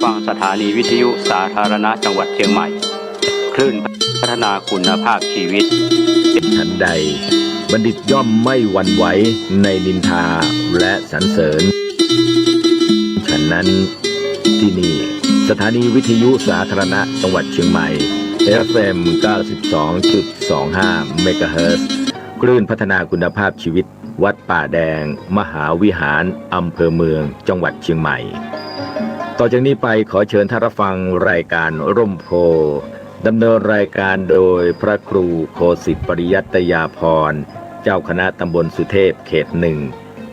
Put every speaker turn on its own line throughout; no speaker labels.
ฟังสถานีวิทยุสาธารณะจังหวัดเชียงใหม่คลื่นพัฒนาคุณภาพชีวิต
ฉันใดบัณฑิตย่อมไม่หวั่นไหวในนินทาและสรรเสริญฉันนั้นที่นี่สถานีวิทยุสาธารณะจังหวัดเชียงใหม่ FM 92.25 เมกะเฮิรตซ์คลื่นพัฒนาคุณภาพชีวิตวัดป่าแดงมหาวิหารอำเภอเมืองจังหวัดเชียงใหม่ต่อจากนี้ไปขอเชิญท่านรับฟังรายการร่มโพดำเนินรายการโดยพระครูโคสิทธิปริยัตยาภรณ์เจ้าคณะตำบลสุเทพเขตหนึ่ง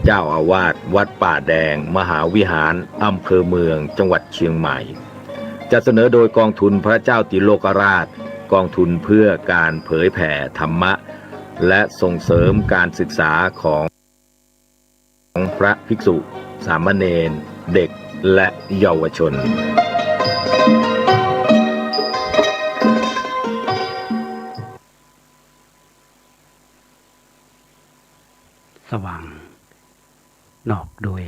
เจ้าอาวาสวัดป่าแดงมหาวิหารอำเภอเมืองจังหวัดเชียงใหม่จะเสนอโดยกองทุนพระเจ้าติโลกราชกองทุนเพื่อการเผยแผ่ธรรมะและส่งเสริมการศึกษาของพระภิกษุสามเณรเด็กและเยาวชน
สว่างนอกโดย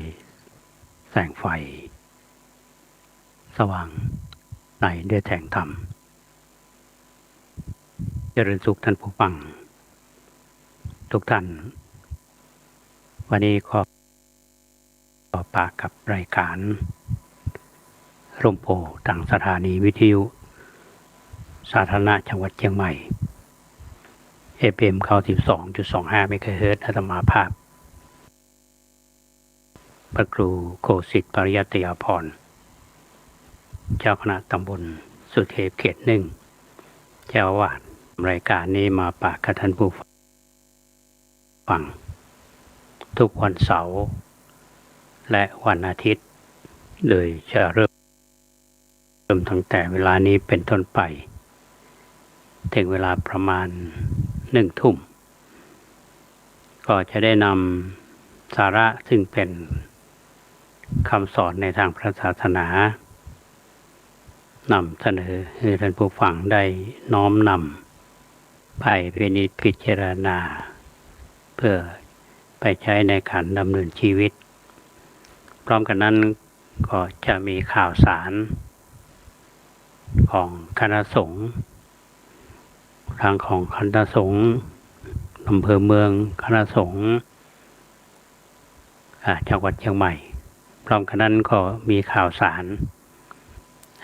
แสงไฟสว่างในด้วยแสงธรรมเจริญสุขท่านผู้ฟังทุกท่านวันนี้ขอปากกับรายการร่มโพทางสถานีวิทยุสาธารณะจังหวัดเชียงใหม่ FM 92.25 เมกะเฮิรตซ์อาตมาภาพพระครูโคสิทธิปริยัตยาภรณ์เจ้าคณะตำบลสุเทพเขตหนึ่งเจ้าอาวาสรายการนี้มาฝากกับท่านผู้ฟังทุกวันเสาร์และวันอาทิตย์เลยจะเริ่มตั้งแต่เวลานี้เป็นต้นไปถึงเวลาประมาณ1 ทุ่มก็จะได้นำสาระซึ่งเป็นคำสอนในทางพระศาสนานำเสนอให้ท่านผู้ฟังได้น้อมนำไปพินิจพิจารณาเพื่อไปใช้ในการดำเนินชีวิตพร้อมกันนั้นก็จะมีข่าวสารของคณะสงฆ์ทางของคณะสงฆ์อำเภอเมืองคณะสงฆ์จังหวัดเชียงใหม่พร้อมกันนั้นก็มีข่าวสาร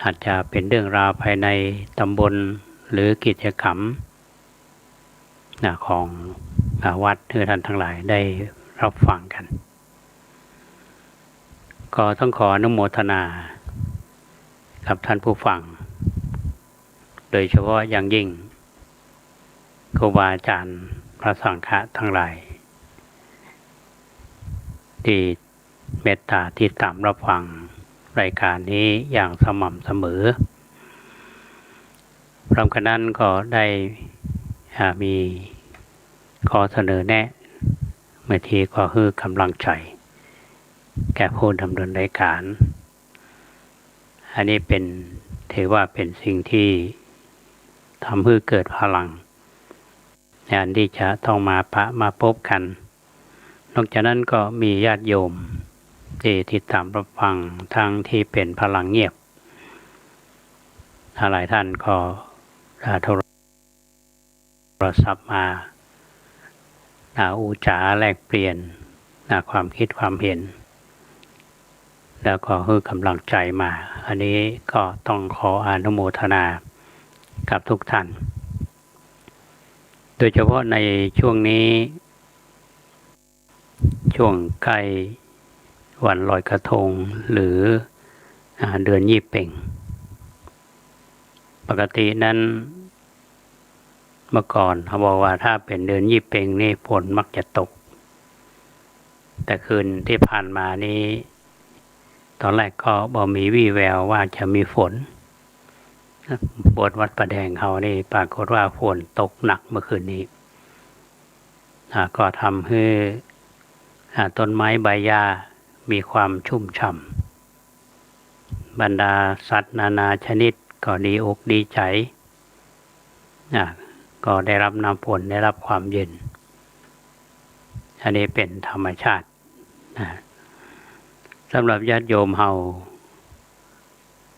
อาจจะเป็นเรื่องราวภายในตำบลหรือกิจกรรมของวัดเพื่อท่านทั้งหลายได้รับฟังกันก็ต้องขออนุโมทนากับท่านผู้ฟังโดยเฉพาะอย่างยิ่งครูบาอาจารย์พระสังฆะทั้งหลายที่เมตตาที่ตามรับฟังรายการนี้อย่างสม่ำเสมอพร้อมกันนั้นก็ได้มีข้อเสนอแนะเมื่อทีก็คือกำลังใจแก่ผู้ดำเนินรายการอันนี้เป็นถือว่าเป็นสิ่งที่ทำให้เกิดพลังในการที่จะต้องมาพบกันนอกจากนั้นก็มีญาติโยมที่ติดตามรับฟังทั้งที่เป็นพลังเงียบหลายท่านก็โทรศัพท์มาอุจาแลกเปลี่ยนความคิดความเห็นแล้วก็ให้กำลังใจมาอันนี้ก็ต้องขออนุโมทนากับทุกท่านโดยเฉพาะในช่วงนี้ช่วงใกล้วันลอยกระทงหรือเดือนยี่เป่งปกตินั้นเมื่อก่อนเขาบอกว่าถ้าเป็นเดือนยี่เป่งนี่ฝนมักจะตกแต่คืนที่ผ่านมานี้ตอนแรกก็บ่มีวี่แววว่าจะมีฝนบทวัดประแดงเขานี่ปรากฏว่าฝนตกหนักเมื่อคืนนี้ก็ทำให้ต้นไม้ใบหญ้ามีความชุ่มฉ่ำบรรดาสัตว์นานาชนิดก็ดีอกดีใจก็ได้รับน้ำฝนได้รับความเย็นอันนี้เป็นธรรมชาติสำหรับญาติโยมเฮา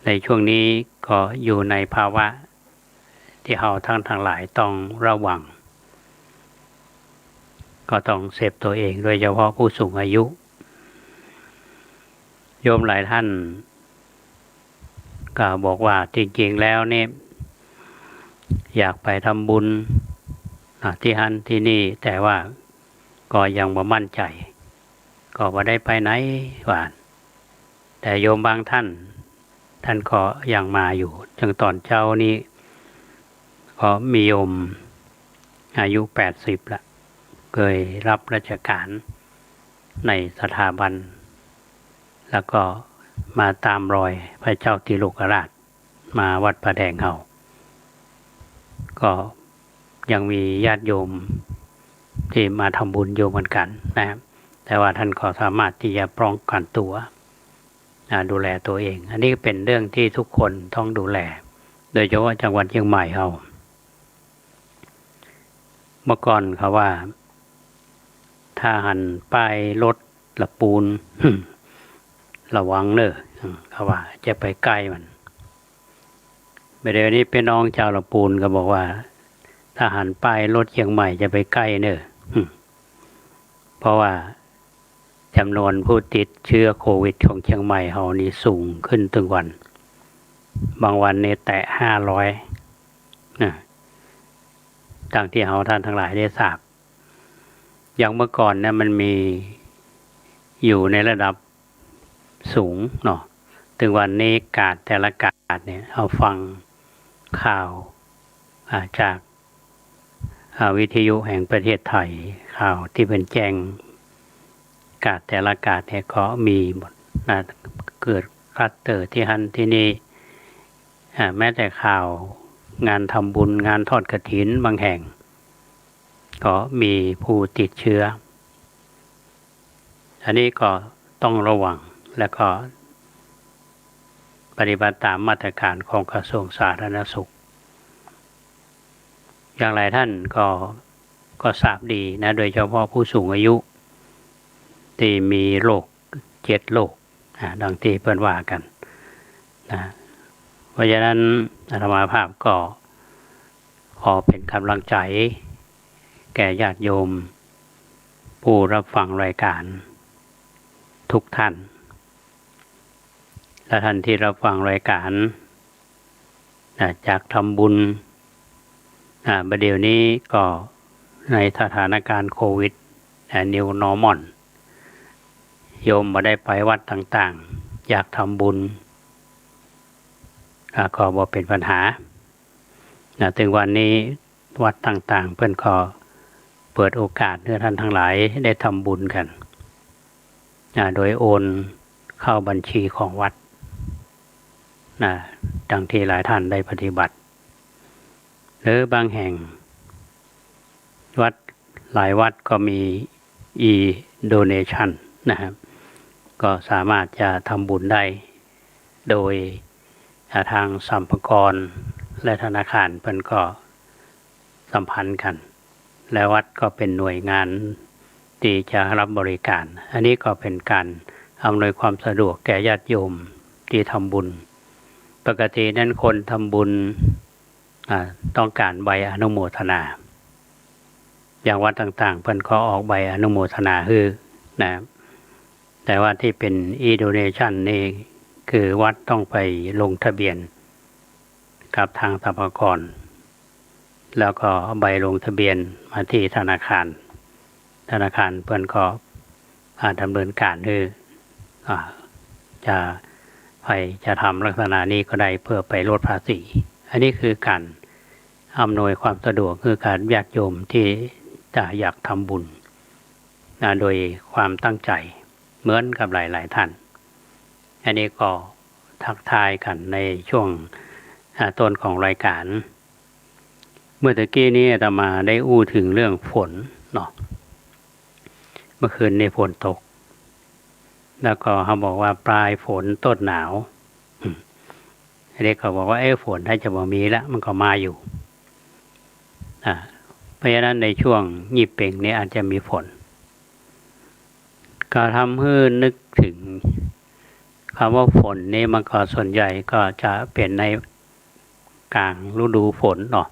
ในช่วงนี้ก็อยู่ในภาวะที่เราทั้งหลายต้องระวังก็ต้องเซฟตัวเองโดยเฉพาะผู้สูงอายุโยมหลายท่านก็บอกว่าจริงๆแล้วเนี่ยอยากไปทำบุญที่ฮั่นที่นี่แต่ว่าก็ยังบ่มั่นใจก็บ่ได้ไปไหนว่าแต่โยมบางท่านก็ยังมาอยู่จังตอนเช้านี้ก็มีโยมอายุ80ละเคยรับราชการในสถาบันแล้วก็มาตามรอยพระเจ้าติโลกราชมาวัดประแดงเฮาก็ยังมีญาติโยมที่มาทำบุญโยมเหมือนกันนะครับแต่ว่าท่านก็สามารถที่จะป้องกันตัวดูแลตัวเองอันนี้เป็นเรื่องที่ทุกคนต้องดูแลโดยเฉพาะจังหวัดเชียงใหม่เราเมื่อก่อนเขาว่าถ้าหันป้ายรถละปูน ระวังเนอะเขาว่าจะไปใกล้มันเดี๋ยวนี้เป็นน้องชาวละปูนก็บอกว่าถ้าหันป้ายรถเชียงใหม่จะไปใกล้เนอะเพราะว่าจำนวนผู้ติดเชื้อโควิดของเชียงใหม่เฮานี่สูงขึ้นทุกวันบางวันเนี่ยแตะ500ดังที่เฮาท่านทั้งหลายได้ทราบอย่างเมื่อก่อนเนี่ยมันมีอยู่ในระดับสูงเนาะถึงวันนี้กาดแต่ละกาดเนี่ยเอาฟังข่าวจากวิทยุแห่งประเทศไทยข่าวที่เป็นแจ้งกาดแต่ละกาดเนี่ยก็มีหมดเกิดคลัสเตอร์ที่ฮั่นที่นี่แม้แต่ข่าวงานทำบุญงานทอดกฐินบางแห่งก็มีผู้ติดเชื้ออันนี้ก็ต้องระวังและก็ปฏิบัติตามมาตรการของกระทรวงสาธารณสุขอย่างไรท่านก็ทราบดีนะโดยเฉพาะผู้สูงอายุที่มีโรค7 โรคดังที่เพิ่นว่ากันนะเพราะฉะนั้นอาตมาภาพก็ขอเป็นกำลังใจแก่ญาติโยมผู้รับฟังรายการทุกท่านและท่านที่รับฟังรายการจากทำบุญประเดี๋ยวนี้ก็ในสถานการณ์โควิดNew Normal โยมมาได้ไปวัดต่างๆอยากทำบุญก็บ่เป็นปัญหาถึงวันนี้วัดต่างๆเพิ่นก็เปิดโอกาสให้ท่านทั้งหลายได้ทำบุญกันโดยโอนเข้าบัญชีของวัดดังที่หลายท่านได้ปฏิบัติหรือบางแห่งวัดหลายวัดก็มี e-donation นะครับก็สามารถจะทำบุญได้โดยทางสรรพากรและธนาคารเพิ่นก็สัมพันธ์กันและวัดก็เป็นหน่วยงานที่จะรับบริการอันนี้ก็เป็นการอำนวยความสะดวกแก่ญาติโยมที่ทำบุญปกตินั้นคนทำบุญต้องการใบอนุโมทนาอย่างวัดต่างๆเพิ่นก็ออกใบอนุโมทนาคือนะแต่ว่าที่เป็น e-donation นี่คือวัดต้องไปลงทะเบียนกับทางสรรพากรแล้วก็ใบลงทะเบียนมาที่ธนาคารเพิ่นก็ดำเนินการคือจะทำลักษณะนี้ก็ได้เพื่อไปลดภาษีอันนี้คือการอำนวยความสะดวกคือการญาติโยมที่จะอยากทำบุญโดยความตั้งใจเหมือนกับหลายๆท่านอันนี้ก็ทักทายกันในช่วงต้นของรายการเมื่อตะกี้นี้อาตมาได้อู้ถึงเรื่องฝนเนาะเมื่อคืนในฝนตกแล้วก็เขาบอกว่าปลายฝนต้นหนาวอันนี้เขาบอกว่าฝนถ้าจะบ่มีแล้วมันก็มาอยู่เพราะฉะนั้นในช่วงยี่เป่งนี้อาจจะมีฝนก็ทำให้นึกถึง คำว่าฝนนี่มันก็ส่วนใหญ่ก็จะเป็นในกลางฤดูฝนเนาะ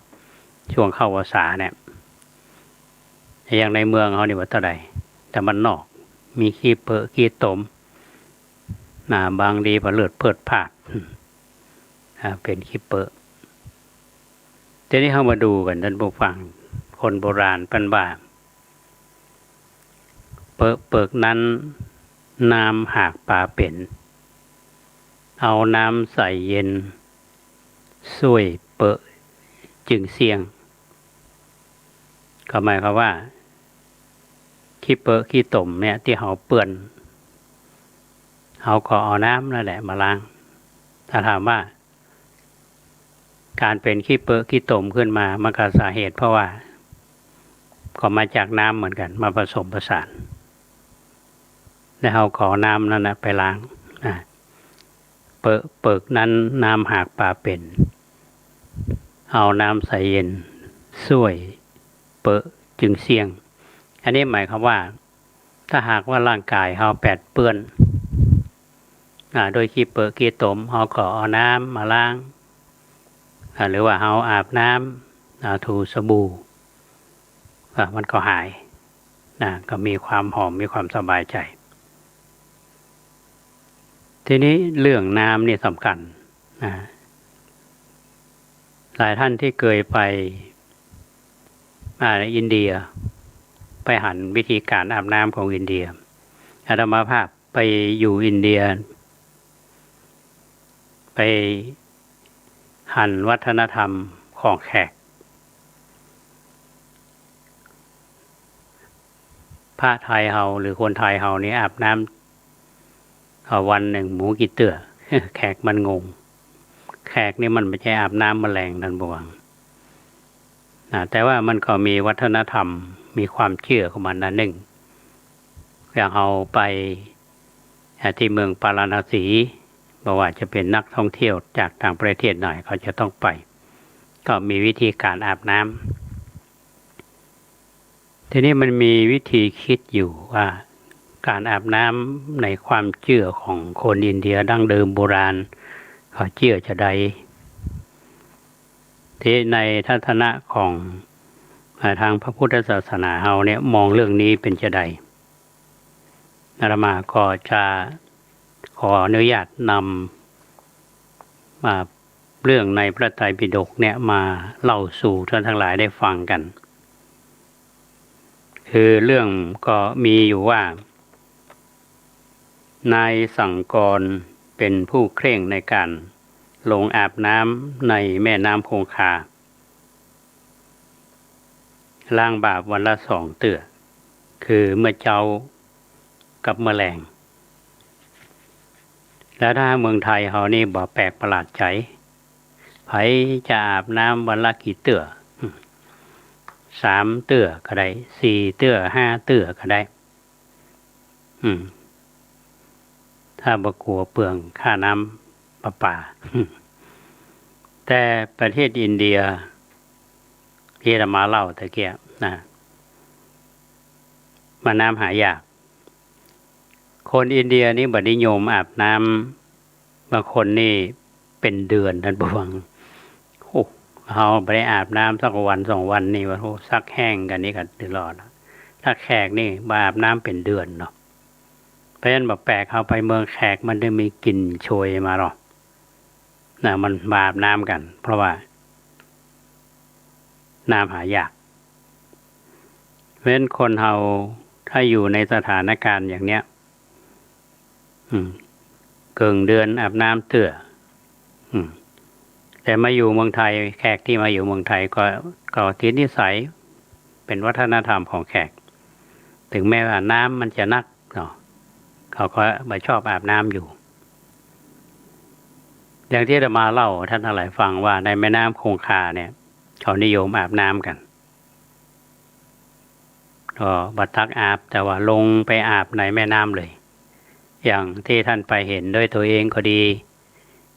ช่วงเข้าพรรษาเนี่ยอย่างในเมืองเขานี่ว่าเท่าใดแต่มันนอกมีขี้เปอะขี้ตมบางดีพอเลือดเพิดผาดเป็นขี้เปอะทีนี้เข้ามาดูกันท่านผู้ฟังคนโบราณเป็นว่าเปิกนั้นน้ำหากปลาเป็นเอาน้ำใส่เย็นช่วยเปอะจึงเสี่ยงก็หมายความว่าขี้เปอะขี้ตมเนี่ยที่เขาเปื้อนเขาก็เอาน้ำนั่นแหละมาล้างถ้าถามว่าการเป็นขี้เปอะขี้ตมขึ้นมามันก็สาเหตุเพราะว่าก็มาจากน้ำเหมือนกันมาผสมผสานแล้วเขาขอน้ำนั่นนะไปล้างเปิกนั้นน้ำหากปลาเป็นเอาน้ำใส่เย็นช่วยเปอะจึงเสี่ยงอันนี้หมายความว่าถ้าหากว่าร่างกายเขาแปดเปื้อนโดยขี้เปอะขี้ตมเขาก็เอาน้ำมาล้างหรือว่าเขาอาบน้ำถูสบู่มันก็หายก็มีความหอมมีความสบายใจทีนี้เรื่องน้ำนี่สำคัญหลายท่านที่เคยไปอินเดียไปหันวิธีการอาบน้ำของอินเดียอาตมาภาพไปอยู่อินเดียไปหันวัฒนธรรมของแขกพระไทยเฮาหรือคนไทยเฮานี่อาบน้ำวันหนึ่งหมูกี่เตื้อ แขกมันงงแขกนี่มันไม่ใช่อาบน้ำแมลงนั่นบวงแต่ว่ามันก็มีวัฒนธรรมมีความเชื่อของมันนะหนึ่งอย่างเอาไปที่เมืองปาราณสีบอกว่าจะเป็นนักท่องเที่ยวจากต่างประเทศหน่อยเขาจะต้องไปก็มีวิธีการอาบน้ำทีนี้มันมีวิธีคิดอยู่ว่าการอาบน้ำในความเชื่อของคนอินเดียดั้งเดิมโบราณเขาเชื่อจะใดที่ในทัศนะของทางพระพุทธศาสนาเฮาเนี่ยมองเรื่องนี้เป็นจะใดอาตมาก็จะขออนุญาตนำมาเรื่องในพระไตรปิฎกเนี่ยมาเล่าสู่ท่านทั้งหลายได้ฟังกันคือเรื่องก็มีอยู่ว่านายสังกรเป็นผู้เคร่งในการลงอาบน้ำในแม่น้ำคงคาล้างบาปวันละ2 เตื้อคือเมื่อเจ้ากับแมลงแล้วถ้าเมืองไทยเขานี่บ่แปลกประหลาดใจไผจะอาบน้ำวันละกี่เตื้อ3 เตื้อก็ได้4 เตื้อ5 เตื้อก็ได้ถ้าบ่กลัวเปลืองค่าน้ำประปาแต่ประเทศอินเดียที่เรามาเล่าตะเกียบมาน้ำหายากคนอินเดียนี่บัดนิยมอาบน้ำบางคนนี่เป็นเดือนท่านผู้ฟังเขาไปอาบน้ำสักวัน2 วันนี่ว่าซักแห้งกันนี่ก็ตลอดถ้าแขกนี่มาอาบน้ำเป็นเดือนเนาะเพราะฉะนั้นบอกแปลกเข้าไปเมืองแขกมันได้มีกลิ่นโชยมาหรอกมันมาอาบน้ำกันเพราะว่าน้ำหายากเพราะฉะนั้นคนเราถ้าอยู่ในสถานการณ์อย่างเนี้ยเกินเดือนอาบน้ำเตื้อแต่มาอยู่เมืองไทยแขกที่มาอยู่เมืองไทยก็ติดนิสัยเป็นวัฒนธรรมของแขกถึงแม้ว่าน้ำมันจะนักเนาะเขาก็ไม่ชอบอาบน้ำอยู่อย่างที่จะมาเล่าท่านทั้งหลายฟังว่าในแม่น้ำคงคาเนี่ยเขานิยมอาบน้ำกันก็บัดตักอาบแต่ว่าลงไปอาบในแม่น้ำเลยอย่างที่ท่านไปเห็นด้วยตัวเองก็ดี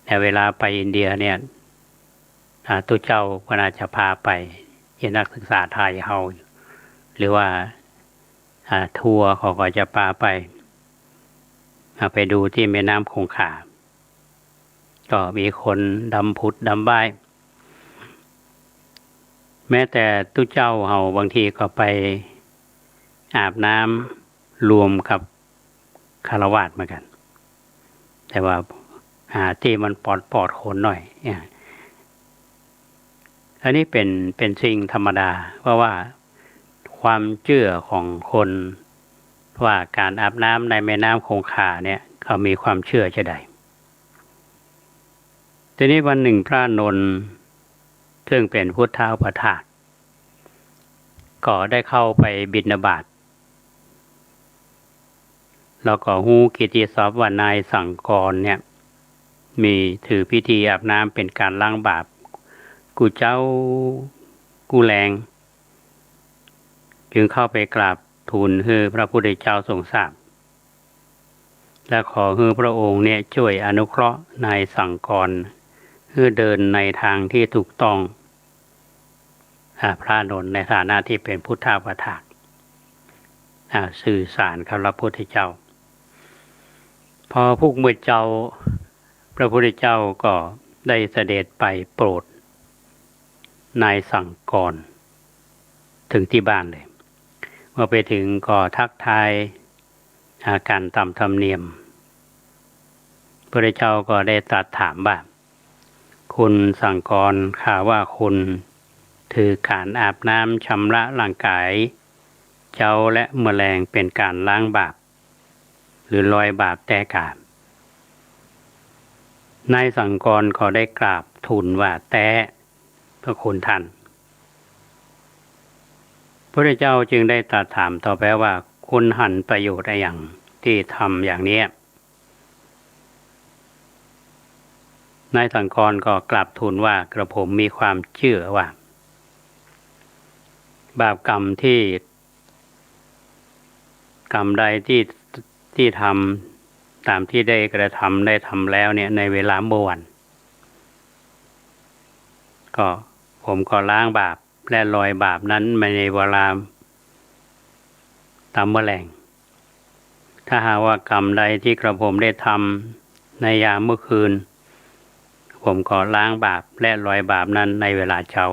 แต่เวลาไปอินเดียเนี่ยตุเจ้าก็น่าจะพาไปที่นักศึกษาไทยเฮาหรือว่าทัวร์เขาก็จะพาไป ไปดูที่แม่น้ำคงคาก็มีคนดำผุดดำว่ายแม้แต่ตู้เจ้าเฮาบางทีก็ไปอาบน้ำรวมกับคฤหัสถ์เหมือนกันแต่ว่าหาที่มันปลอดคนหน่อยอันนี้เป็นสิ่งธรรมดาเพราะว่าความเชื่อของคนว่าการอาบน้ำในแม่น้ำคงคาเนี่ยเขามีความเชื่อจะใดทีนี้วันหนึ่งพระนนท์ซึ่งเป็นพุทธอุปถากก็ได้เข้าไปบิณฑบาตแล้วก็ฮู้กิตติศัพท์ว่านายสังกรเนี่ยมีถือพิธีอาบน้ำเป็นการล้างบาปกูเจ้ากูแรงจึงเข้าไปกราบทูลให้พระพุทธเจ้าทรงทราบและขอให้พระองค์เนี่ยช่วยอนุเคราะห์นายสังกรให้เดินในทางที่ถูกต้องพระนนท์ในฐานะที่เป็นพุทธอุปถากสื่อสารกับพระพุทธเจ้าพอพวกมือเจ้าพระพุทธเจ้าก็ได้เสด็จไปโปรดนายสังกรถึงที่บ้านเลยเมื่อไปถึงก็ทักทายอาการตามธรรมเนียมพระพุทธเจ้าก็ได้ตรัสถามว่าคุณสังกรข่าวว่าคุณถือการอาบน้ำชำระร่างกายเจ้าและแมลงเป็นการล้างบาปหรือลอยบาปแต่กาบนายสังกรก็ได้กราบทูลว่าแต่พระคุณท่านพระเจ้าจึงได้ตรัสถามต่อไปว่าคุณหันประโยชน์อะไรอย่างที่ทำอย่างนี้นายสังกรก็กราบทูลว่ากระผมมีความเชื่อว่าบาปกรรมใดที่ทำตามที่ได้กระทำได้ทำแล้วเนี่ยในเวลาเมื่อวันก็ผมก็ล้างบาปและลอยบาปนั้นมาในเวลาตามแมลงถ้าหากว่ากรรมใดที่กระผมได้ทำในยามเมื่อคืนผมก็ล้างบาปและลอยบาปนั้นในเวลาเช้า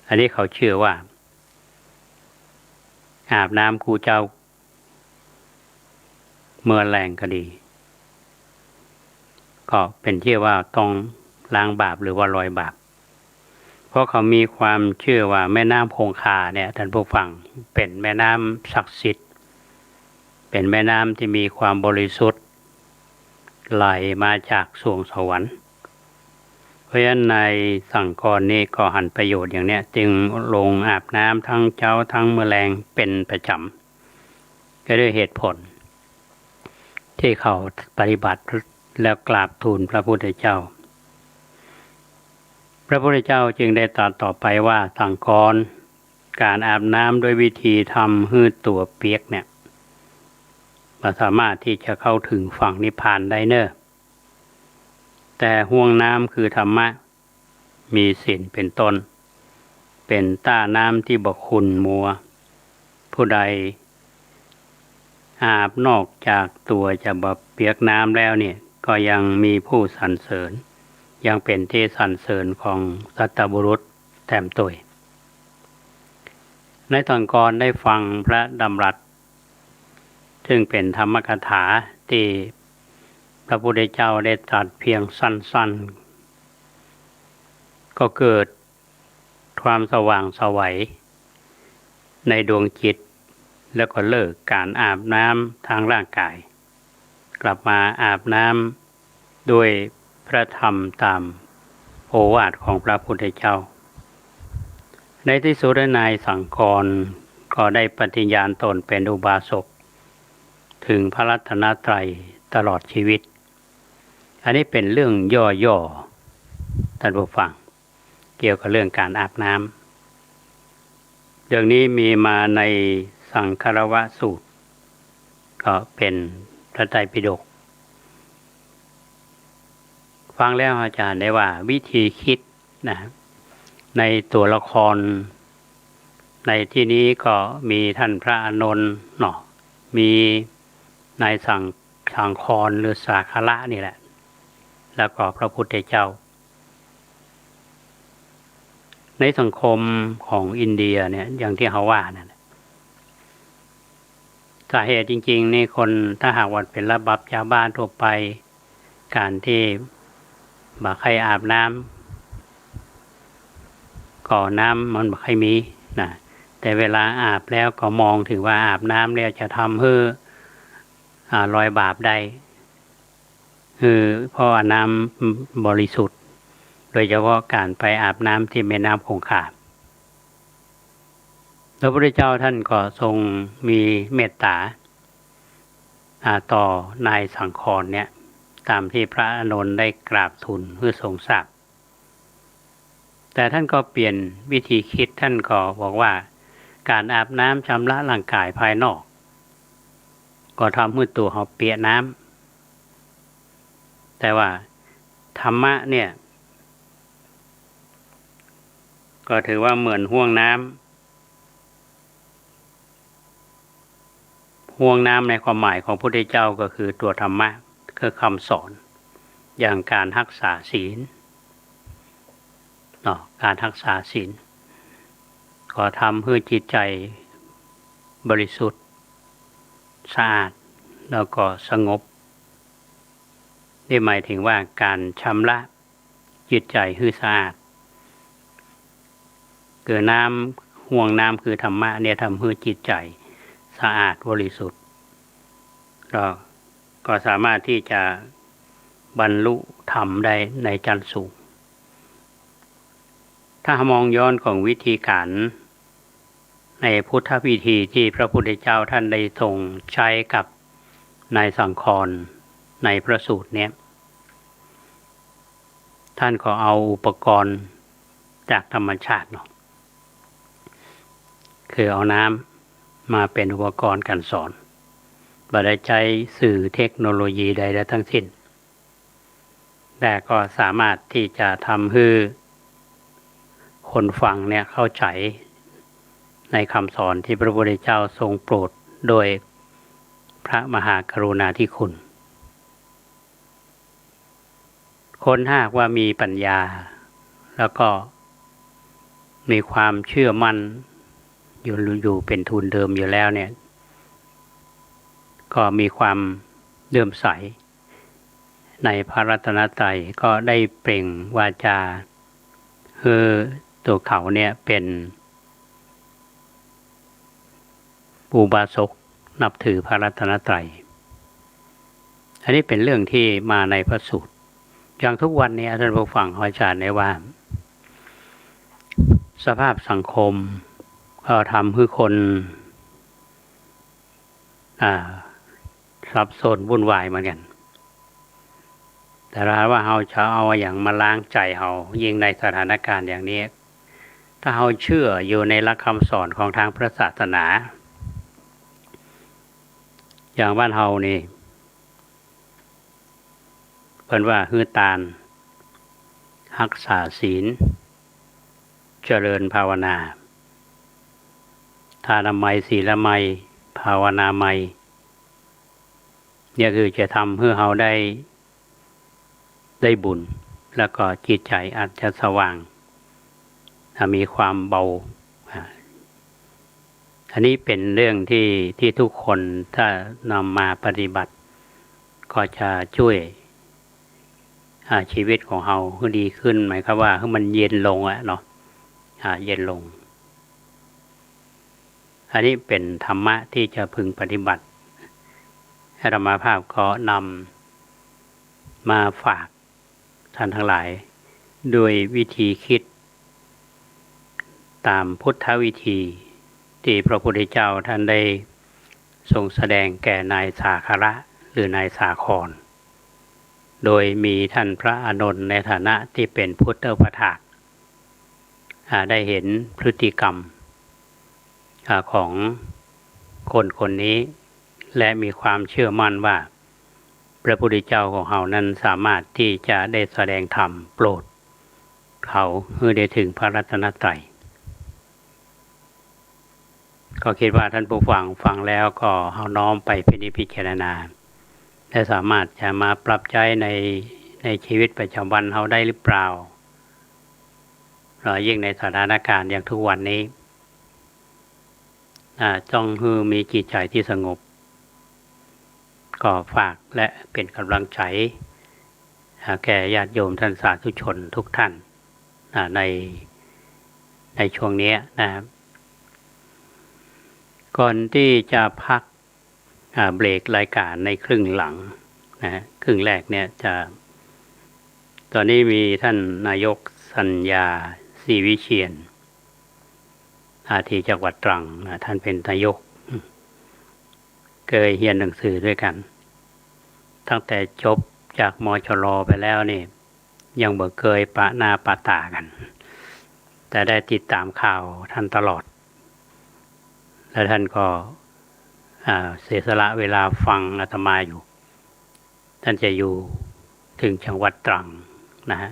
อันนี้เขาเชื่อว่าอาบน้ำกูเจ้าเมื่อแรงก็ดีก็เป็นเชื่อว่าต้องล้างบาปหรือว่าลอยบาปเพราะเขามีความเชื่อว่าแม่น้ำคงคาเนี่ยท่านผู้ฟังเป็นแม่น้ำศักดิ์สิทธิ์เป็นแม่น้ำที่มีความบริสุทธิ์ไหลมาจากสวงสวรรค์เพราะฉะนั้นในสังกรนี้ก็หันประโยชน์อย่างนี้จึงลงอาบน้ำทั้งเช้าทั้งแมลงเป็นประจำก็ด้วยเหตุผลที่เขาปฏิบัติแล้วกราบทูลพระพุทธเจ้าพระพุทธเจ้าจึงได้ตรัสต่อไปว่าสังกรการอาบน้ำด้วยวิธีทำให้ตัวเปียกเนี่ยสามารถที่จะเข้าถึงฝั่งนิพพานได้เนอะแต่ห่วงน้ำคือธรรมะมีศีลเป็นต้นเป็นต้าน้ำที่บกคุณมัวผู้ใดอาบนอกจากตัวจะบเปียกน้ำแล้วเนี่ยก็ยังมีผู้สรรเสริญยังเป็นที่สรรเสริญของสัตบุรุษแถมตัวในตอนก่อนได้ฟังพระดำรัสซึ่งเป็นธรรมกถาที่พระพุทธเจ้าได้ตรัสเพียงสั้นๆก็เกิดความสว่างไสวในดวงจิตแล้วก็เลิกการอาบน้ำทางร่างกายกลับมาอาบน้ำด้วยพระธรรมตามโอวาทของพระพุทธเจ้าในที่สุดนายสังกรก็ได้ปฏิญาณตนเป็นอุบาสกถึงพระรัตนตรัยตลอดชีวิตอันนี้เป็นเรื่องย่อๆท่านผู้ฟังเกี่ยวกับเรื่องการอาบน้ำเรื่องนี้มีมาในสังคารวสูตรก็เป็นพระไตรปิฎกฟังแล้วอาจารย์ได้ว่าวิธีคิดนะในตัวละครในที่นี้ก็มีท่านพระอานนท์เนาะ มีนายสังครหรือสาคละนี่แหละแล้วก็พระพุทธเจ้าในสังคมของอินเดียเนี่ยอย่างที่เขาว่านั่นสาเหตุจริงๆนี่คนถ้าหากว่าเป็นระดับชาวบ้านทั่วไปการที่บ่ใครอาบน้ำก่อน้ำมันบ่ใครมีนะแต่เวลาอาบแล้วก็มองถึงว่าอาบน้ำแล้วจะทำให้รอยบาปได้คือเพราะน้ำบริสุทธิ์โดยเฉพาะการไปอาบน้ำที่แม่น้ำคงคาพระพุทธเจ้าท่านก็ทรงมีเมตตาต่อนายสังครเนี่ยตามที่พระอานนท์ได้กราบทูลเพื่อทรงทราบแต่ท่านก็เปลี่ยนวิธีคิดท่านก็บอกว่าการอาบน้ำชำระร่างกายภายนอกก็ทำให้ตัวเขาเปียกน้ำแต่ว่าธรรมะเนี่ยก็ถือว่าเหมือนห่วงน้ำในความหมายของพระพุทธเจ้าก็คือตัวธรรมะคือคำสอนอย่างการรักษาศีลการรักษาศีลก็ทำให้จิตใจบริสุทธิ์สะอาดแล้วก็สงบนี่หมายถึงว่าการชำระจิตใจให้สะอาดคือห่วงน้ำคือธรรมะเนี่ยทำให้จิตใจสะอาดบริสุทธิ์ก็สามารถที่จะบรรลุธรรมได้ในชั้นสูงถ้ามองย้อนของวิธีการในพุทธพิธีที่พระพุทธเจ้าท่านได้ทรงใช้กับนายสังครในพระสูตรเนี้ยท่านก็เอาอุปกรณ์จากธรรมชาติเนาะคือเอาน้ำมาเป็นอุปกรณ์การสอนบ่ได้ใช้สื่อเทคโนโลยีใดๆทั้งสิ้นแต่ก็สามารถที่จะทำให้คนฟังเนี่ยเข้าใจในคำสอนที่พระพุทธเจ้าทรงโปรดโดยพระมหากรุณาธิคุณคนหากว่ามีปัญญาแล้วก็มีความเชื่อมั่นอยู่เป็นทุนเดิมอยู่แล้วเนี่ยก็มีความเลื่อมใสในพระรัตนตรัยก็ได้เปล่งวาจาตัวเขาเนี่ยเป็นอุบาสกนับถือพระรัตนตรัยอันนี้เป็นเรื่องที่มาในพระสูตรอย่างทุกวันนี้ท่านผู้ฟังอาจารย์ได้ว่าสภาพสังคมก็ทำให้คนสับสนวุ่นวายเหมือนกันแต่ถ้าว่าเราจะเอาอย่างมาล้างใจเรายิ่งในสถานการณ์อย่างนี้ถ้าเราเชื่ออยู่ในหลักคำสอนของทางพระศาสนาอย่างบ้านเรานี่เพิ่นว่าฮือตาลรักษาศีลเจริญภาวนาทานไมยศีลไมยภาวนาไมยเนี่ยคือจะทำให้เราได้บุญแล้วก็จิตใจอาจจะสว่างมีความเบาอันนี้เป็นเรื่องที่ทุกคนถ้านำมาปฏิบัติก็จะช่วยชีวิตของเราให้ดีขึ้นหมายความว่าให้มันเย็นลงเนาะเย็นลงอันนี้เป็นธรรมะที่จะพึงปฏิบัติอาตมาภาพก็นำมาฝากท่านทั้งหลายโดยวิธีคิดตามพุทธวิธีที่พระพุทธเจ้าท่านได้ทรงแสดงแก่นายสาคระหรือนายสาครโดยมีท่านพระอานนท์ในฐานะที่เป็นพุทธอุปถากได้เห็นพฤติกรรมของคนนี้และมีความเชื่อมั่นว่าพระพุทธเจ้าของเรานั้นสามารถที่จะได้แสดงธรรมโปรดเขาให้ได้ถึงพระรัตนตรัย ก็คิดว่าท่านผู้ฟังฟังแล้วก็เอาน้อมไปพิจารณาและสามารถจะมาปรับใช้ในชีวิตประจำวันเราได้หรือเปล่ายิ่งในสถานการณ์อย่างทุกวันนี้จ้องฮือมีจิตใจที่สงบก็ฝากและเป็นกำลังใจแก่ญาติโยมท่านสาธุชนทุกท่านในช่วงนี้นะครับก่อนที่จะพักเบรกรายการในครึ่งหลังนะครึ่งแรกเนี่ยตอนนี้มีท่านนายกสัญญาศรีวิเชียรที่จังหวัดตรังนะท่านเป็นนายกเคยเรียนหนังสือด้วยกันตั้งแต่จบจากมชล.ไปแล้วนี่ยังบ่เคยปะหน้าปะตากันแต่ได้ติดตามข่าวท่านตลอดและท่านก็เสียสละเวลาฟังอาตมาอยู่ท่านจะอยู่ถึงจังหวัดตรังนะฮะ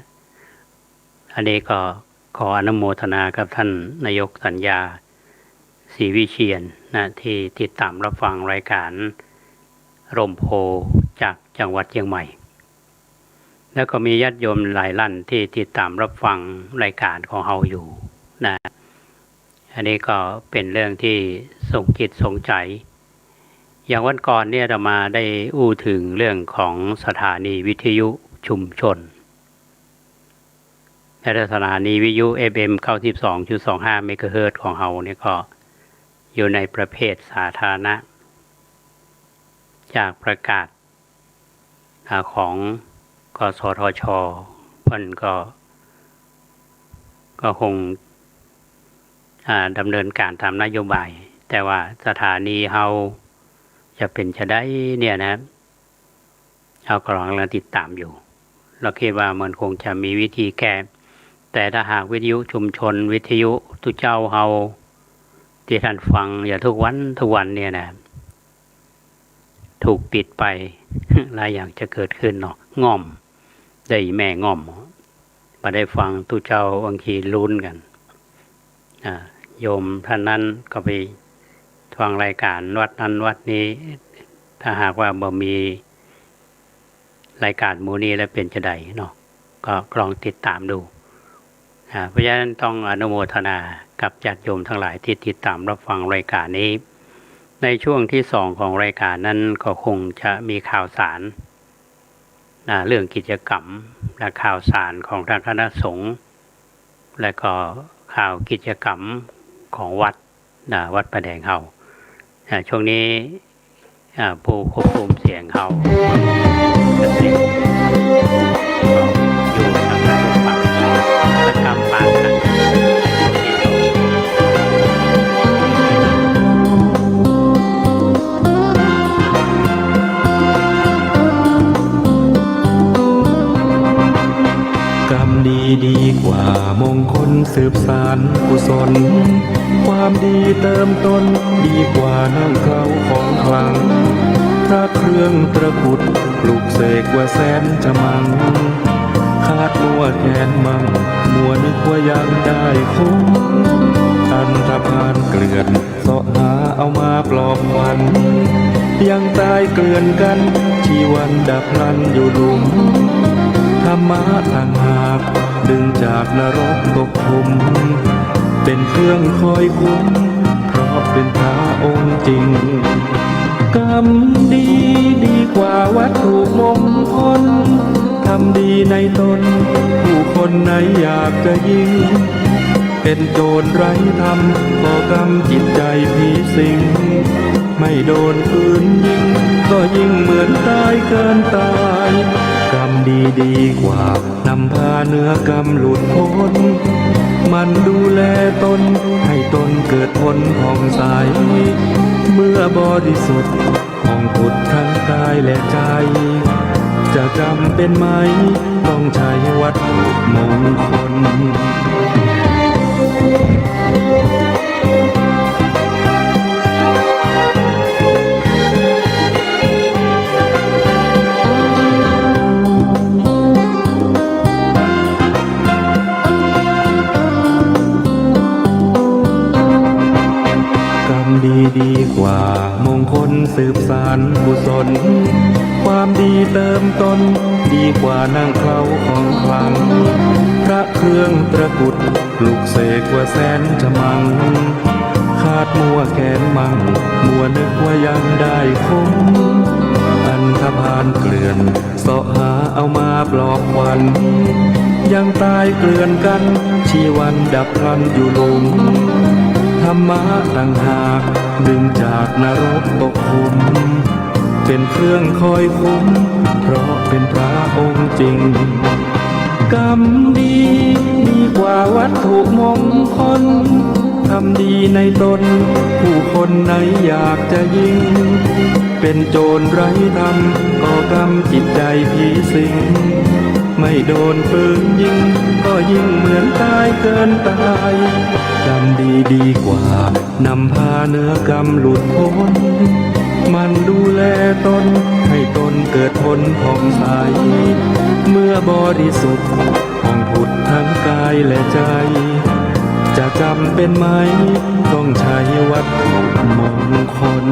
อันนี้ก็ขออนุโมทนากับท่านนายกสัญญาศรีวิเชียรนะที่ติดตามรับฟังรายการร่มโพจากจังหวัดเชียงใหม่แล้วก็มีญาติโยมหลายท่านที่ติดตามรับฟังรายการของเราอยู่นะอันนี้ก็เป็นเรื่องที่ส่งจิตส่งใจอย่างวันก่อนเนี่ยเรามาได้อู้ถึงเรื่องของสถานีวิทยุชุมชนในสถานีวิทยุ FM 92.25 เมกะเฮิรตซ์ของเราเนี่ยก็อยู่ในประเภทสาธารณะจากประกาศของกสทช.เพิ่นก็คงดำเนินการตามนโยบายแต่ว่าสถานีเราจะเป็นจะได้เนี่ยนะเรากำลังติดตามอยู่เราคิดว่ามันคงจะมีวิธีแก้แต่ถ้าหากวิทยุชุมชนวิทยุทุกเจ้าเราที่ท่านฟังอย่าทุกวันเนี่ยนะถูกปิดไปหลายอย่างจะเกิดขึ้นเนาะง่อมได้แม่ง่อมมาได้ฟังทุกเจ้าบางทีลุ้นกันโยมท่านนั้นก็ไปฟังรายการวัดนั้นวัดนี้ถ้าหากว่าบ่มีรายการหมู่นี้แล้วเป็นจะได้เนาะก็ลองติดตามดูเพราะฉะนั้นต้องอนุโมทนากับญาติโยมทั้งหลายที่ติดตามรับฟังรายการนี้ในช่วงที่2ของรายการนั้นก็คงจะมีข่าวสารเรื่องกิจกรรมและข่าวสารของทางคณะสงฆ์และก็ข่าวกิจกรรมของวัดประแดงเฮาช่วงนี้ผู้ควบคุมเสียงเฮาอยู่ทางด้านฝั่งประจำปางกัน
กรรมดีกว่ามงคลสืบสานกุศลความดีเติมต้นดีกว่าน้ำเขาของขลังพระเครื่องตระกุดปลุกเสกว่าแสนจะมังคาดมัวแทนมั่งมัวนึกว่ายังได้คุ้มอันธพาลเกลื่อนเสาะหาเอามาปลอบขวัญยังตายเกลื่อนกันชีวันดับพลันอยู่หลุมธรรมะต่างหากดึงจากนรกตกขุมเป็นเครื่องคอยคุ้มเพราะเป็นพระองค์จริงกรรมดีกว่าวัตถุมงคลทำดีในตนผู้คนไหนอยากจะยิ่งเป็นโจรไร้ธรรมก่อกรรมจิตใจผีสิงไม่โดนปืนยิงก็ยิ่งเหมือนตายเกินตายกรรมดีกว่านำพาเนื้อกรรมหลุดพ้นมันดูแลตนให้ตนเกิดผลผ่องใสเมื่อบริสุทธิ์ผ่องผุดทั้งกายและใจจะจำเป็นไหมต้องใช้วัตถุมงคล ด ว่ามงคลสืบสานกุศลความดีเติมต้นดีกว่านั่งเคล้าของขลังพระเครื่องตะกรุดปลุกเสกว่าแสนจะมังขาดมัวแขนมังมัวนึกว่ายังได้คงอันธพาลเกลื่อนเสาะหาเอามาปลอบขวัญยังตายเกลื่อนกันชีวันดับพลันอยู่หลุมธรรมะต่างหากดึงจากนรกตกขุมเป็นเครื่องคอยคุ้มเพราะเป็นพระองค์จริงกรรมดีดีกว่าวัตถุมงคลทำดีในตนผู้คนไหนอยากจะยิงเป็นโจรไร้ธรรมก่อกรรมจิตใจผีสิงไม่โดนปืนยิงก็ยิ่งเหมือนตายเกินตายกรรมดีดีกว่านำพาเนื้อกรรมหลุดพ้นมันดูแลตนให้ตนเกิดผลผ่องใสเมื่อบริสุทธิ์ผ่องผุดทั้งกายและใจจะจำเป็นไหมต้องใช้วัตถุมงคล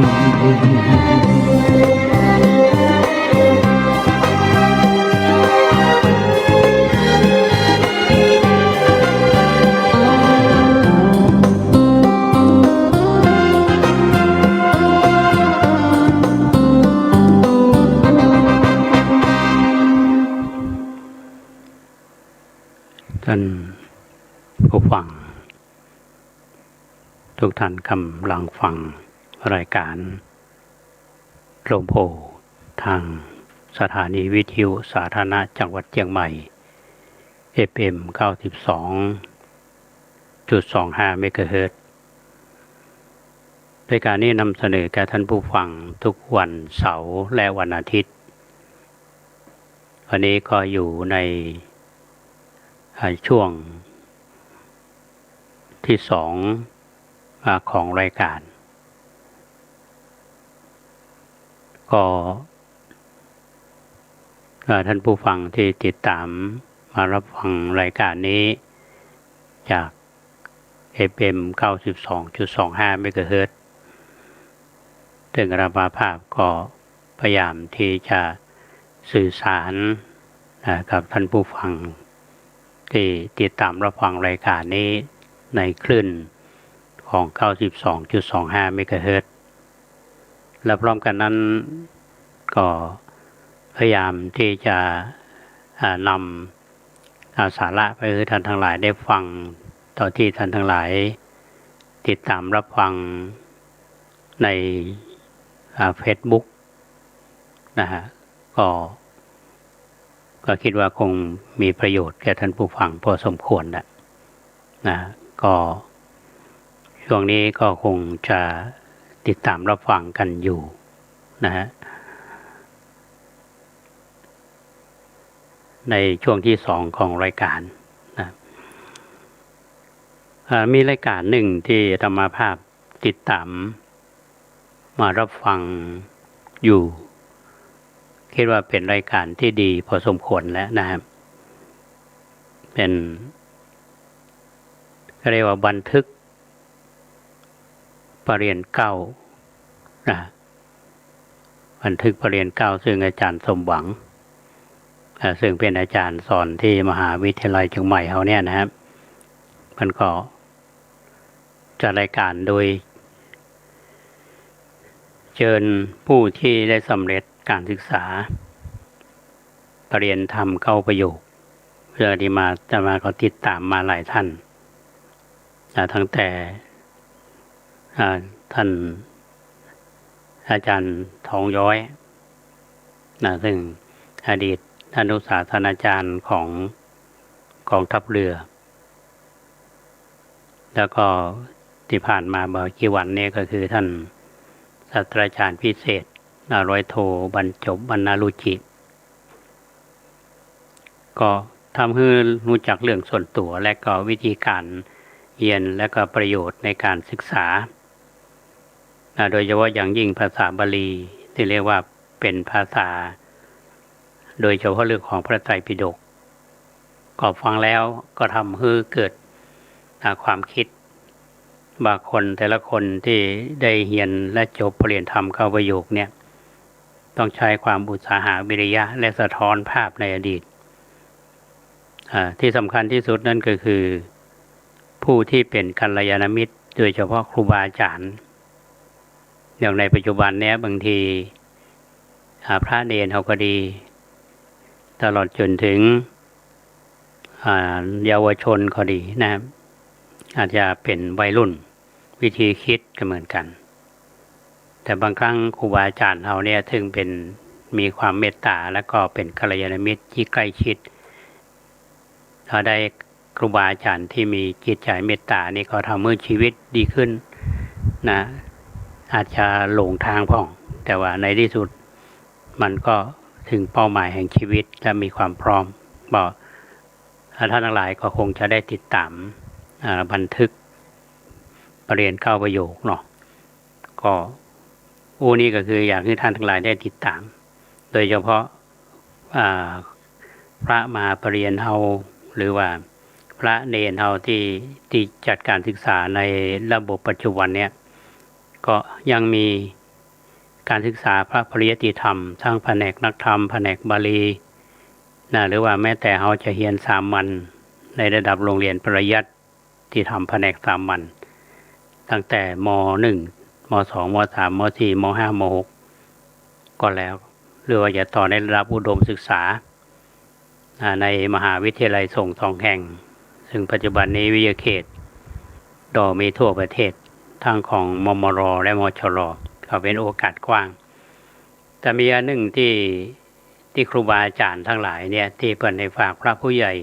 ท่านผู้ฟังทุกท่านกำลังฟังรายการลมโพทางสถานีวิทยุสาธารณะจังหวัดเชียงใหม่ FM 92.25 เมกะเฮิรตซ์รายการนี้นำเสนอแก่ท่านผู้ฟังทุกวันเสาร์และวันอาทิตย์วันนี้ก็อยู่ในช่วงที่สองของรายการก็ท่านผู้ฟังที่ติดตามมารับฟังรายการนี้จาก FM 92.25 เมกะเฮิรตซ์ซึ่งอาตมาภาพก็พยายามที่จะสื่อสารกับท่านผู้ฟังที่ติดตามรับฟังรายการนี้ในคลื่นของ 92.25 เมกะเฮิรตซ์และพร้อมกันนั้นก็พยายามที่จะนำสาระไปให้ท่านทั้งหลายได้ฟังต่อที่ท่านทั้งหลายติดตามรับฟังในFacebook นะฮะก็คิดว่าคงมีประโยชน์แก่ท่านผู้ฟังพอสมควรนะก็ช่วงนี้ก็คงจะติดตามรับฟังกันอยู่นะฮะในช่วงที่สองของรายการนะมีรายการหนึ่งที่อาตมาภาพติดตามมารับฟังอยู่คิดว่าเป็นรายการที่ดีพอสมควรแล้วนะครับเป็นเรียกว่าบันทึกปรริญญาเก้านะบันทึกปรริญญาเก้าซึ่งอาจารย์สมหวังซึ่งเป็นอาจารย์สอนที่มหาวิทยาลัยเชียงใหม่เขาเนี่ยนะครับมันก็จัดรายการโดยเชิญผู้ที่ได้สำเร็จการศึกษาปรริญญาธรรมเข้าประโยคเพื่อที่จะมาก็ติดตามมาหลายท่านทั้งแต่ท่านอาจารย์ทองย้อยซึ่งอดีตอนุศาสนาจารย์ของกองทัพเรือแล้วก็ที่ผ่านมาเมื่อกี่วันนี้ก็คือท่านศาสตราจารย์พิเศษร้อยโทบรรจบบรรณารุจิก็ทำให้รู้จักเรื่องส่วนตัวและก็วิธีการเรียนและก็ประโยชน์ในการศึกษาโดยเฉพาะอย่างยิ่งภาษาบาลีที่เรียกว่าเป็นภาษาโดยเฉพาะเรื่องของพระไตรปิฎกก็ฟังแล้วก็ทำให้เกิดความคิด บางคนแต่ละคนที่ได้เรียนและจบปริญญาธรรมเข้าประโยคเนี่ยต้องใช้ความอุตสาหะวิริยะและสะท้อนภาพในอดีตที่สำคัญที่สุดนั่นก็คือผู้ที่เป็นกัลยาณมิตรโดยเฉพาะครูบาอาจารย์อย่างในปัจจุบันเนี้ยบางทีพระเนรเขาก็ดีตลอดจนถึงเยาวชนก็ดีนะครับอาจจะเป็นวัยรุ่นวิธีคิดก็เหมือนกันแต่บางครั้งครูบาอาจารย์เราเนี่ยถึงเป็นมีความเมตตาและก็เป็นกัลยาณมิตรที่ใกล้ชิดถ้าได้ครูบาอาจารย์ที่มีจิตใจเมตตานี่ก็ทำให้ชีวิตดีขึ้นนะอาจจะหลงทางพ่องแต่ว่าในที่สุดมันก็ถึงเป้าหมายแห่งชีวิตและมีความพร้อมบอกท่านทั้งหลายก็คงจะได้ติดตามบันทึกประเรียน9ประโยคเนาะก็นี่ก็คืออยากให้ท่านทั้งหลายได้ติดตามโดยเฉพาะพระมาปรริญญาเฮาหรือว่าพระเนรเฮาที่จัดการศึกษาในระบบปัจจุบันเนี่ยก็ยังมีการศึกษาพระปริยัติธรรมทั้งแผนกนักธรรมแผนกบาลีนะหรือว่าแม้แต่เฮาจะเรียนสามัญในระดับโรงเรียนปริยัติที่ทำแผนกสามัญตั้งแต่ม.1 ม.2 ม.3 ม.4 ม.5 ม.6 ก็แล้วหรือว่าจะต่อในระดับอุดมศึกษาในมหาวิทยาลัยส่ง2 แห่งซึ่งปัจจุบันนี้วิทยาเขตมีทั่วประเทศทั้งของมมร.และมชร.ก็เป็นโอกาสกว้างแต่มีอันหนึ่งที่ครูบาอาจารย์ทั้งหลายเนี่ยที่เพิ่นให้ฝากพระผู้ใหญ่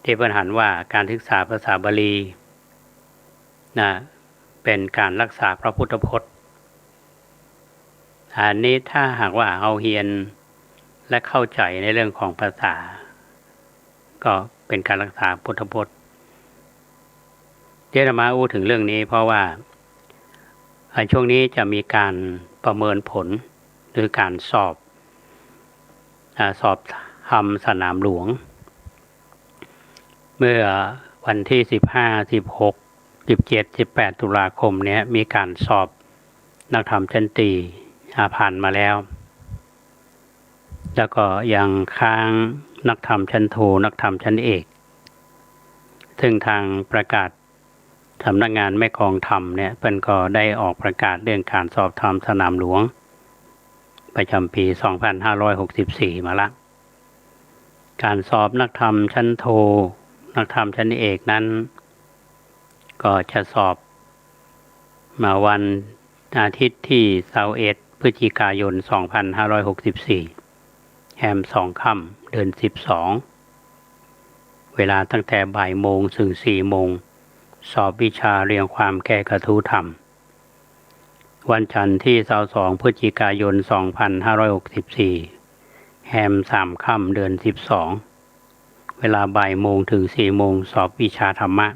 ที่เพิ่นหันว่าการศึกษาภาษาบาลีนะเป็นการรักษาพระพุทธพจน์อันนี้ถ้าหากว่าเอาเรียนและเข้าใจในเรื่องของภาษาก็เป็นการรักษาพุทธพจน์ที่อาตมาอู้ถึงเรื่องนี้เพราะว่าช่วงนี้จะมีการประเมินผลหรือการสอบทำสนามหลวงเมื่อวันที่15 16 17 18ตุลาคมเนี้ยมีการสอบนักธรรมชั้นตรีผ่านมาแล้วแล้วก็ยังค้างนักธรรมชั้นโทนักธรรมชั้นเอกซึ่งทางประกาศสำนักงานแม่กลองธรรมเนี่ยเพิ่นก็ได้ออกประกาศเรื่องการสอบธรรมสนามหลวงประจำปี 2564 มาละการสอบนักธรรมชั้นโทนักธรรมชั้นเอกนั้นก็จะสอบมาวันอาทิตย์ที่21 พฤศจิกายน 2564 แฮม2 ค่ำเดือน 12 เวลาตั้งแต่บ่ายโมงถึง4 โมงสอบวิชาเรียงความแก้กระทู้ธรรมวันจันทร์ที่22 พฤศจิกายน 2564 แฮม3 ค่ำเดือน 12 เวลาบ่ายโมงถึง4 โมงสอบวิชาธรรมะ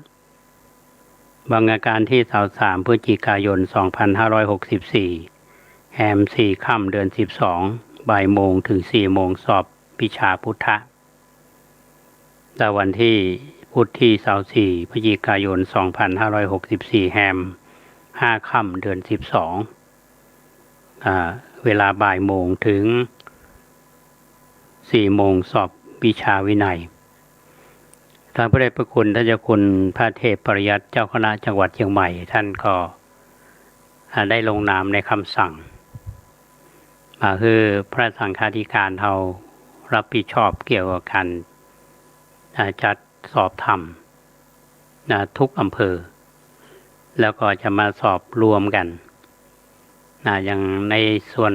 วันอังคารที่23 พฤศจิกายน 2564 แฮม4 ค่ำเดือน 12 บ่ายโมงถึง4 โมงสอบวิชาพุทธะและวันที่พุธที่24 พฤศจิกายน 2564 แฮม5 ค่ำเดือน 12 เวลาบ่ายโมงถึง4 โมงสอบวิชาวินัยทางพระเดชพระคุณท่านเจ้าคุณพระเทพปริยัติเจ้าคณะจังหวัดเชียงใหม่ท่านก็ได้ลงนามในคำสั่งคือพระสังฆาธิการเรารับผิดชอบเกี่ยวกับการจัดสอบธรรมทุกอำเภอแล้วก็จะมาสอบรวมกันอย่างในส่วน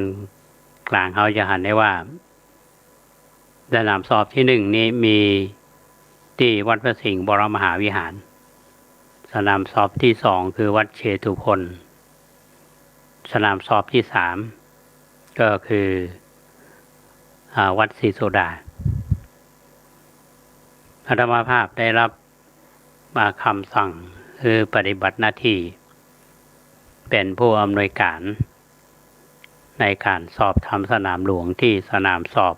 กลางเขาจะหันได้ว่าสนามสอบที่1นี้มีที่วัดพระสิงห์บรมมหาวิหารสนามสอบที่2คือวัดเชตุพนสนามสอบที่3ก็คือวัดศรีโสดาอาตมาภาพได้รับคำสั่งคือปฏิบัติหน้าที่เป็นผู้อำนวยการในการสอบทำสนามหลวงที่สนามสอบ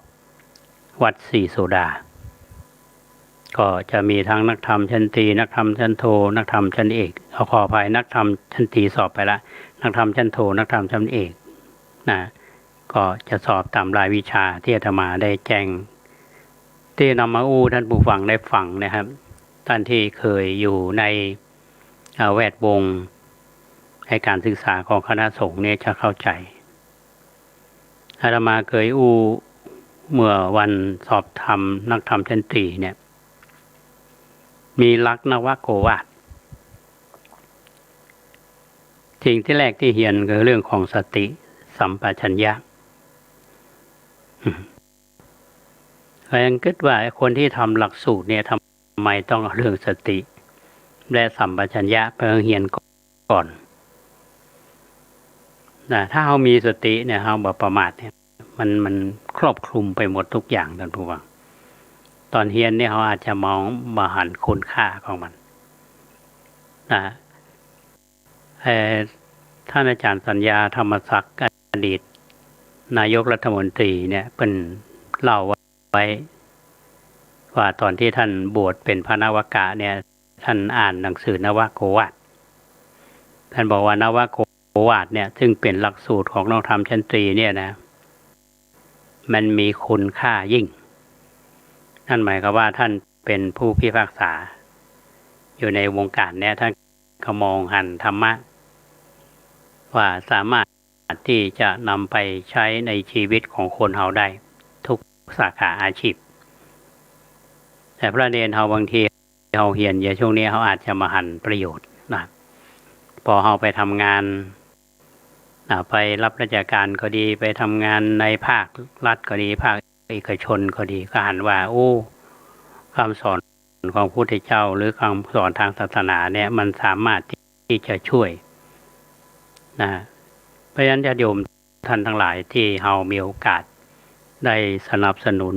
วัดศรีโสดา ก็จะมีทั้งนักธรรมชั้นตรีนักธรรมชั้นโทนักธรรมชั้นเอกเอาขออภัยนักธรรมชั้นตรีสอบไปละนักธรรมชั้นโทนักธรรมชั้นเอกนะก็จะสอบตามรายวิชาที่อาตมาได้แจ้งที่นำมาอู้ท่านผู้ฟังได้ฟังนะครับท่านที่เคยอยู่ในแวดวงให้การศึกษาของคณะสงฆ์เนี่ยจะเข้าใจอาตมาเคยอู้เมื่อวันสอบธรรมนักธรรมชั้นตรีเนี่ยมีลักษณวโกวาทสิ่งที่แรกที่เรียนคือเรื่องของสติสัมปชัญญะเรายังคิดว่าคนที่ทำหลักสูตรเนี่ยทำไมต้องเอาเรื่องสติและสัมปชัญญะไปเรียนก่อนนะถ้าเรามีสติเนี่ยเราบ่ประมาทเนี่ยมันครอบคลุมไปหมดทุกอย่างท่านผู้ฟังตอนเรียนเนี่ยเขาอาจจะมองมาหันคุณค่าของมันนะท่านอาจารย์สัญญาธรรมศักดิ์อดีตนายกรัฐมนตรีเนี่ยเป็นเล่าไว้ว่าตอนที่ท่านบวชเป็นพระนวากะเนี่ยท่านอ่านหนังสือนวโกวาทท่านบอกว่านวโกวาทเนี่ยซึ่งเป็นหลักสูตรของนักธรรมชั้นตรีเนี่ยนะมันมีคุณค่ายิ่งนั่นหมายความว่าท่านเป็นผู้พิพากษาอยู่ในวงการเนี่ยท่านก็มองหันธรรมะว่าสามารถที่จะนำไปใช้ในชีวิตของคนเฮาได้ทุกสาขาอาชีพแต่พระเนรเฮาบางทีเฮาเหียนอย่าช่วงนี้เฮาอาจจะมาหันประโยชน์นะพอเฮาไปทำงานไปรับราชการก็ดีไปทำงานในภาครัฐก็ดีภาคเอกชนก็ดีก็หันว่าโอ้คำสอนของพระพุทธเจ้าหรือคำสอนทางศาสนาเนี่ยมันสามารถที่จะช่วยนะเพราะฉะนั้นญาติโยมท่านทั้งหลายที่เฮามีโอกาสได้สนับสนุน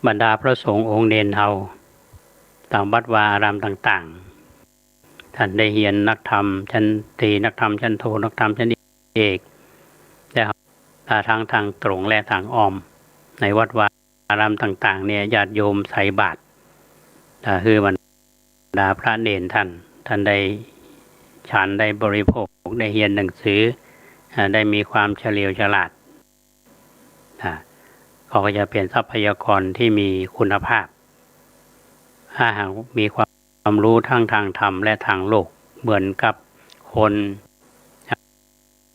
บรรดาพระสงฆ์องค์เนรเฮาตามวัดวาอารามต่างๆท่านได้เรียนนักธรรมชั้นตรีนักธรรมชั้นโทนักธรรมชั้นเอกและทางตรงและทางอ้อมในวัดวาอารามต่างๆเนี่ยญาติโยมใส่บาตรคือบรรดาพระเนรท่านได้ฉันได้บริโภคได้เรียนหนังสือได้มีความเฉลียวฉลาดก็จะเป็นทรัพยากรที่มีคุณภาพถ้าหากมีความรู้ทั้งทางธรรมและทางโลกเหมือนกับคน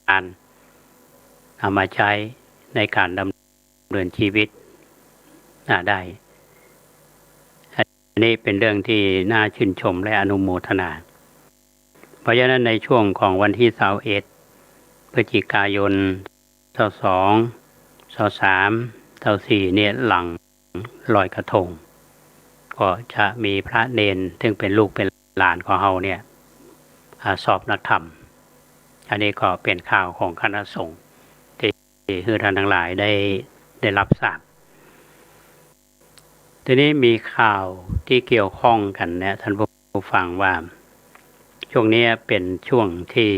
อ่านเอามาใช้ในการดำเนินชีวิตได้อันนี้เป็นเรื่องที่น่าชื่นชมและอนุโมทนาเพราะฉะนั้นในช่วงของวันที่21พฤศจิกายน22 23 24เนี่ยหลังลอยกระทงก็จะมีพระเนรซึ่งเป็นลูกเป็นหลานของเฮาเนี่ยสอบนักธรรมอันนี้ก็เป็นข่าวของคณะสงฆ์ที่ท่านทั้งหลายได้รับทราบทีนี้มีข่าวที่เกี่ยวข้องกันเนี่ยท่านผู้ฟังว่าช่วงนี้เป็นช่วงที่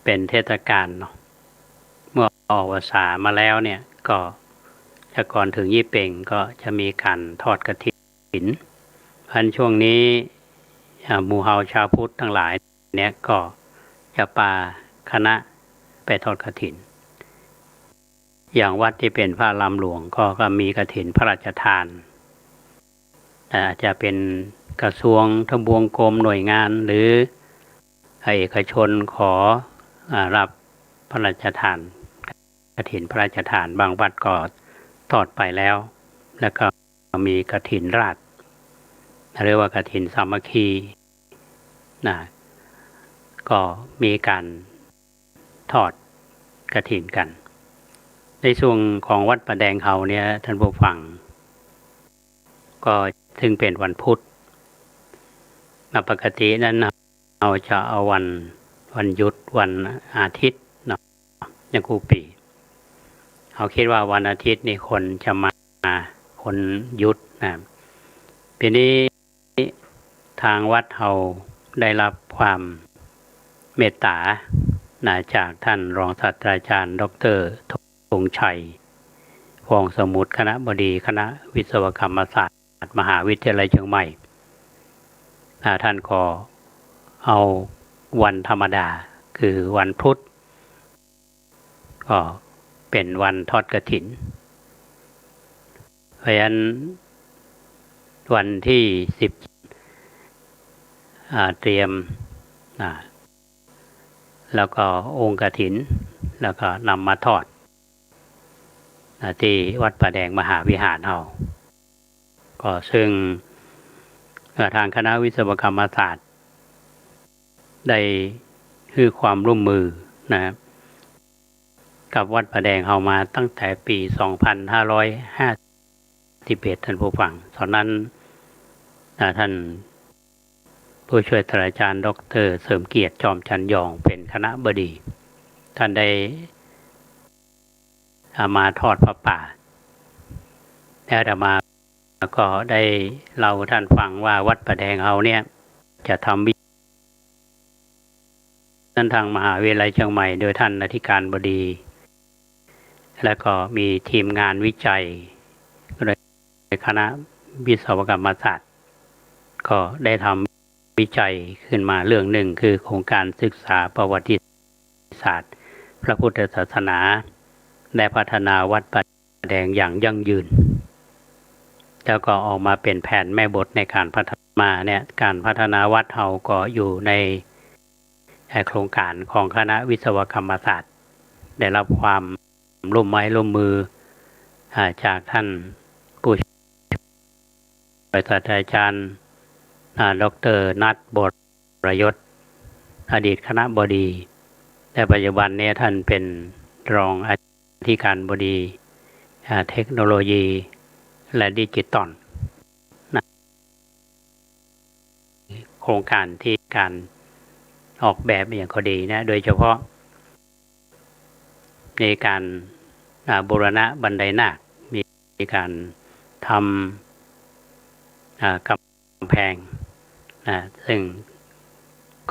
เป็นเทศกาลเนาะเมื่อออกพรรษามาแล้วเนี่ยก็จะก่อนถึงยี่เป่งก็จะมีการทอดกฐินพันช่วงนี้หมู่เฮาชาวพุทธทั้งหลายเนี่ยก็จะพาคณะไปทอดกฐินอย่างวัดที่เป็นพระลำหลวงก็มีกฐินพระราชทานอาจจะเป็นกระทรวงทบวงกรมหน่วยงานหรือเอกชนขอรับพระราชทานกฐินพระราชทานบางวัดก็ทอดไปแล้วแล้วก็มีกฐินราชเรียกว่ากฐินสามัคคีก็มีการทอดกฐินกันในช่วงของวัดประแดงเฮาเนี่ยท่านผู้ฟังก็ถึงเป็นวันพุธปกตินั้นเราจะเอาวันหยุดวันอาทิตย์เนาะอย่างกูปีเขาคิดว่าวันอาทิตย์นี่คนจะมาคนหยุดนะปีนี้ทางวัดเฮาได้รับความเมตตาจากท่านรองศาสตราจารย์ดร.ธงชัย ฟองสมุทรคณะบดีคณะวิศวกรรมศาสตร์มหาวิทยาลัยเชียงใหม่ท่านก็เอาวันธรรมดาคือวันพุธก็เป็นวันทอดกฐินเพราะฉะนั้นวันที่10เตรียมแล้วก็องค์กฐินแล้วก็นำมาทอดที่วัดป่าแดงมหาวิหารเอาก็ซึ่งทางคณะวิศวกรรมศาสตร์ได้ให้ความร่วมมือนะครับกับวัดป่าแดงเอามาตั้งแต่ปี2551ท่านผู้ฟังตอนนั้นท่านผู้ช่วยศาสตราจารย์ดร.เสริมเกียรติจอมจันยองเป็นคณบดีท่านได้มาทอดพระป่าและอาตมาก็ได้เล่าท่านฟังว่าวัดป่าแดงเอาเนี่ยจะทำนั้นทางมหาวิทยาลัยเชียงใหม่โดยท่านอธิการบดีและก็มีทีมงานวิจัยโดยคณะวิศวกรรมศาสตร์ก็ได้ทำวิจัยขึ้นมาเรื่องหนึ่งคือโครงการศึกษาประวัติศาสตร์พระพุทธศาสนาและพัฒนาวัดป่าแดงอย่างยั่งยืนแล้วก็ออกมาเป็นแผนแม่บทในการพัฒนาเนี่ยการพัฒนาวัดเฮาก็อยู่ในโครงการของคณะวิศวกรรมศาสตร์ได้รับความร่วมไม้ร่วมมือจากท่านผู้ช่วยศาสตราจารย์ดร.นัทบรยศอดีตคณบดีแต่ปัจจุบันนี้ท่านเป็นรองอธิการบดีเทคโนโลยีและดิจิตอลโครงการที่การออกแบบอย่างก็ดีนะโดยเฉพาะในการบูรณะบันไดนาคมีการทำกำแพงซึ่ง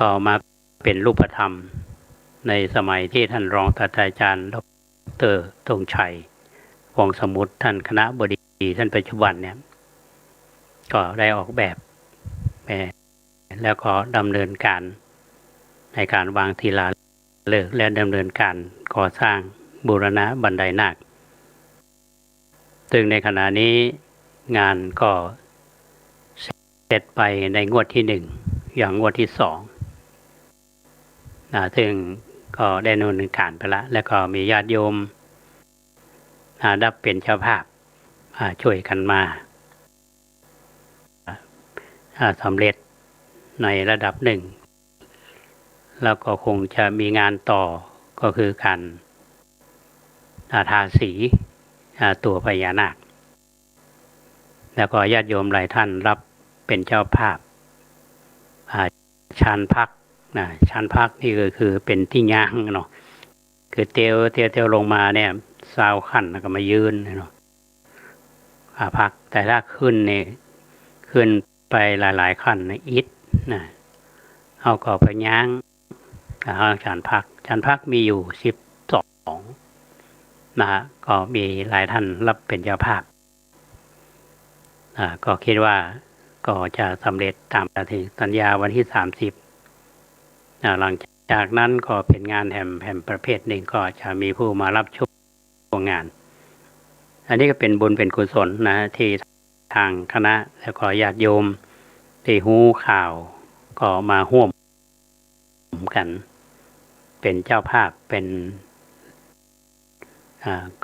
ก็มาเป็นรูปธรรมในสมัยที่ท่านรองศาสตราจารย์ดร.ธงชัยฟองสมุทรท่านคณบดีท่านปัจจุบันเนี่ยก็ได้ออกแบบแล้วก็ดำเนินการในการวางศิลาฤกษ์และดำเนินการก่อสร้างบูรณะบันไดนาคซึ่งในขณะนี้งานก็เสร็จไปในงวดที่1อย่างงวดที่2ซึ่งก็ได้ดำเนินการไปแล้วก็มีญาติโยมได้เป็นเจ้าภาพช่วยกันมาสำเร็จในระดับหนึ่งแล้วก็คงจะมีงานต่อก็คือการทาสีตัวพญานาคแล้วก็ญาติโยมหลายท่านรับเป็นเจ้าภาพชานพักชานพักนี่ก็คือเป็นที่ย่างเนาะคือเตียวลงมาเนี่ยซาวขั้นแล้วก็มายืนเนาะพักแต่ถ้าขึ้นเนี่ยขึ้นไปหลายๆขั้นอิฐเอาก็ไปย่างชานพักมีอยู่12นะฮะก็มีหลายท่านรับเป็นเจ้าภาพก็คิดว่าก็จะสำเร็จตามสัญญาวันที่30หลังจากนั้นก็เป็นงานแฮมประเภทหนึ่งก็จะมีผู้มารับชมงานอันนี้ก็เป็นบุญเป็นกุศลนะที่ทางคณะแล้วก็ญาติโยมที่หูข่าวก็มาร่วมกันเป็นเจ้าภาพเป็น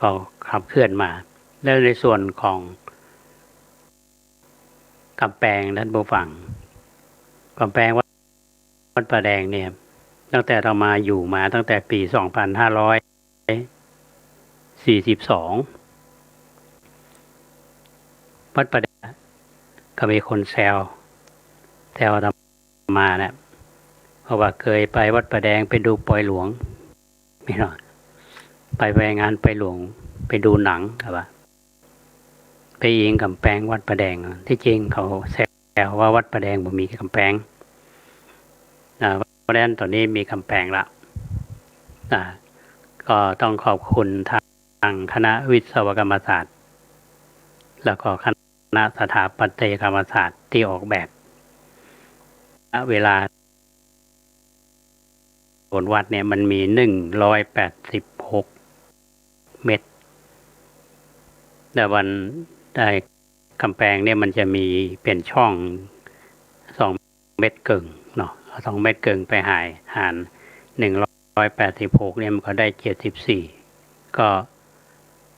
ก็ขับเคลื่อนมาแล้วในส่วนของกำแพงด้านบนฝั่งกำแพงวัดป่าแดงเนี่ยตั้งแต่เรามาอยู่มาตั้งแต่ปี2542วัดป่าแดงก็มีคนแซวมาเนี่ยเพราะว่าเคยไปวัดป่าแดงไปดูปอยหลวงไม่หรอกไปงานไปหลวงไปดูหนังครับว่าไปยิงกำแพงวัดป่าแดงที่จริงเขาแซวว่าวัดป่าแดงบ่มีกำแพงเพราะฉะนั้นตอนนี้มีกำแพงละก็ต้องขอบคุณทาง างคณะวิศวกรรมศาสตร์แล้วก็คณะสถาปัตยกรรมศาสตร์ที่ออกแบบเวลาผลวัดเนี่ยมันมี186 เมตรแต่วันได้กำแพงเนี่ยมันจะมีเป็นช่อง2 เมตรเกิงเนาะ2 เมตรเกิงไปหาร186เนี่ยมันก็ได้74ก็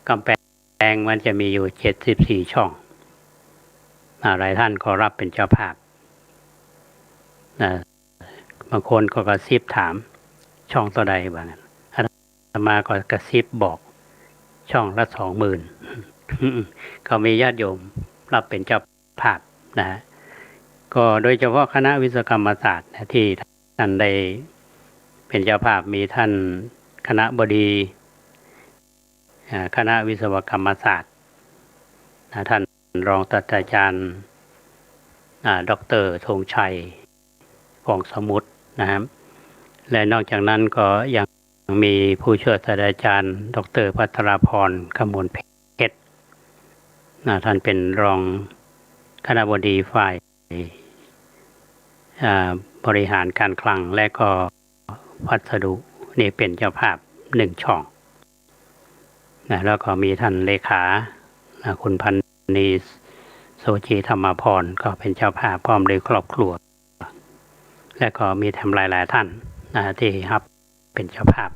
กำแพงมันจะมีอยู่74ช่องหลายท่านก็รับเป็นเจ้าภาพบางคนก็กระซิบถามช่องตัวใดบ้างอาตมาก็กระซิบบอกช่องละ 20,000 ก็มีญาติโยมรับเป็นเจ้าภาพนะฮะก็โดยเฉพาะคณะวิศวกรรมศาสตร์ที่ท่านได้เป็นเจ้าภาพมีท่านคณบดีคณะวิศวกรรมศาสตร์ท่านรองศาสตราจารย์ดร.ธงชัยฟองสมุทรนะครับและนอกจากนั้นก็ยังมีผู้ช่วยศาสตราจารย์ดร.ภัทรพรขมลเพชรท่านเป็นรองคณบดีฝ่ายบริหารการคลังและก็วัสดุนี่เป็นเจ้าภาพ1 ช่องแล้วก็มีท่านเลขาคุณพันนีโสจีธรรมพรก็เป็นเจ้าภาพพร้อมด้วยครอบครัวและก็มีทำหลายท่านที่รับเป็นเจ้าภาพ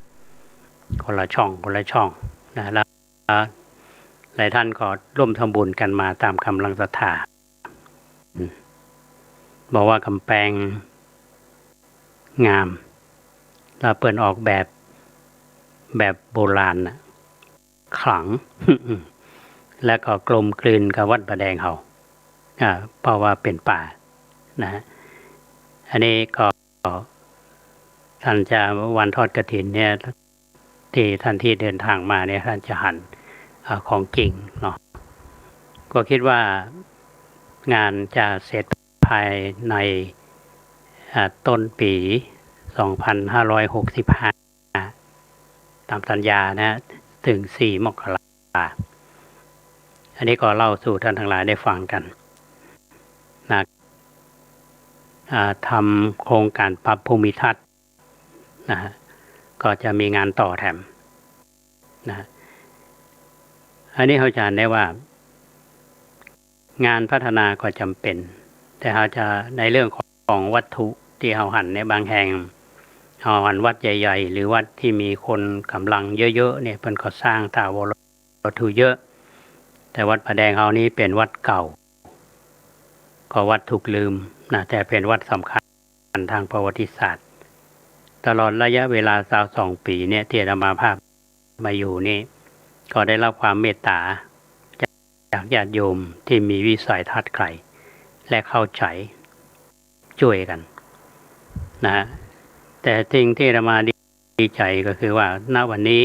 คนละช่องแล้วหลายท่านก็ร่วมทำบุญกันมาตามกำลังศรัทธาบอกว่ากำแพงงามเราเปิดออกแบบโบราณขลัง และก็กลมกลืนกับวัดประแดงเขาเพราะว่าเป็นป่านะอันนี้ก็ท่านจะวันทอดกฐินเนี่ยที่ท่านที่เดินทางมาเนี่ยท่านจะหั่นของจริงเนาะก็คิดว่างานจะเสร็จภายในต้นปี2565ตามสัญญานะถึง4 มกราคมอันนี้ก็เล่าสู่ท่านทั้งหลายได้ฟังกันนะทำโครงการปรับภูมิทัศน์นะก็จะมีงานต่อแถมนะอันนี้เขาจะได้ว่างานพัฒนาก็จำเป็นแต่เขาจะในเรื่องของวัตถุที่เขาหั่นในบางแห่งเขาหั่นวัดใหญ่ๆหรือวัดที่มีคนกำลังเยอะๆเนี่ยเพิ่นก็สร้างถาวรวัตถุเยอะแต่วัดประแดงเขานี้เป็นวัดเก่าก็วัดถูกลืมนะแต่เป็นวัดสำคัญทางประวัติศาสตร์ตลอดระยะเวลา22 ปีเนี่ยที่อาตมาภาพมาอยู่นี่ก็ได้รับความเมตตาจากญาติโยมที่มีวิสัยทัศน์ไกลและเข้าใจช่วยกันนะแต่สิ่งที่อาตมาดีใจก็คือว่าณวันนี้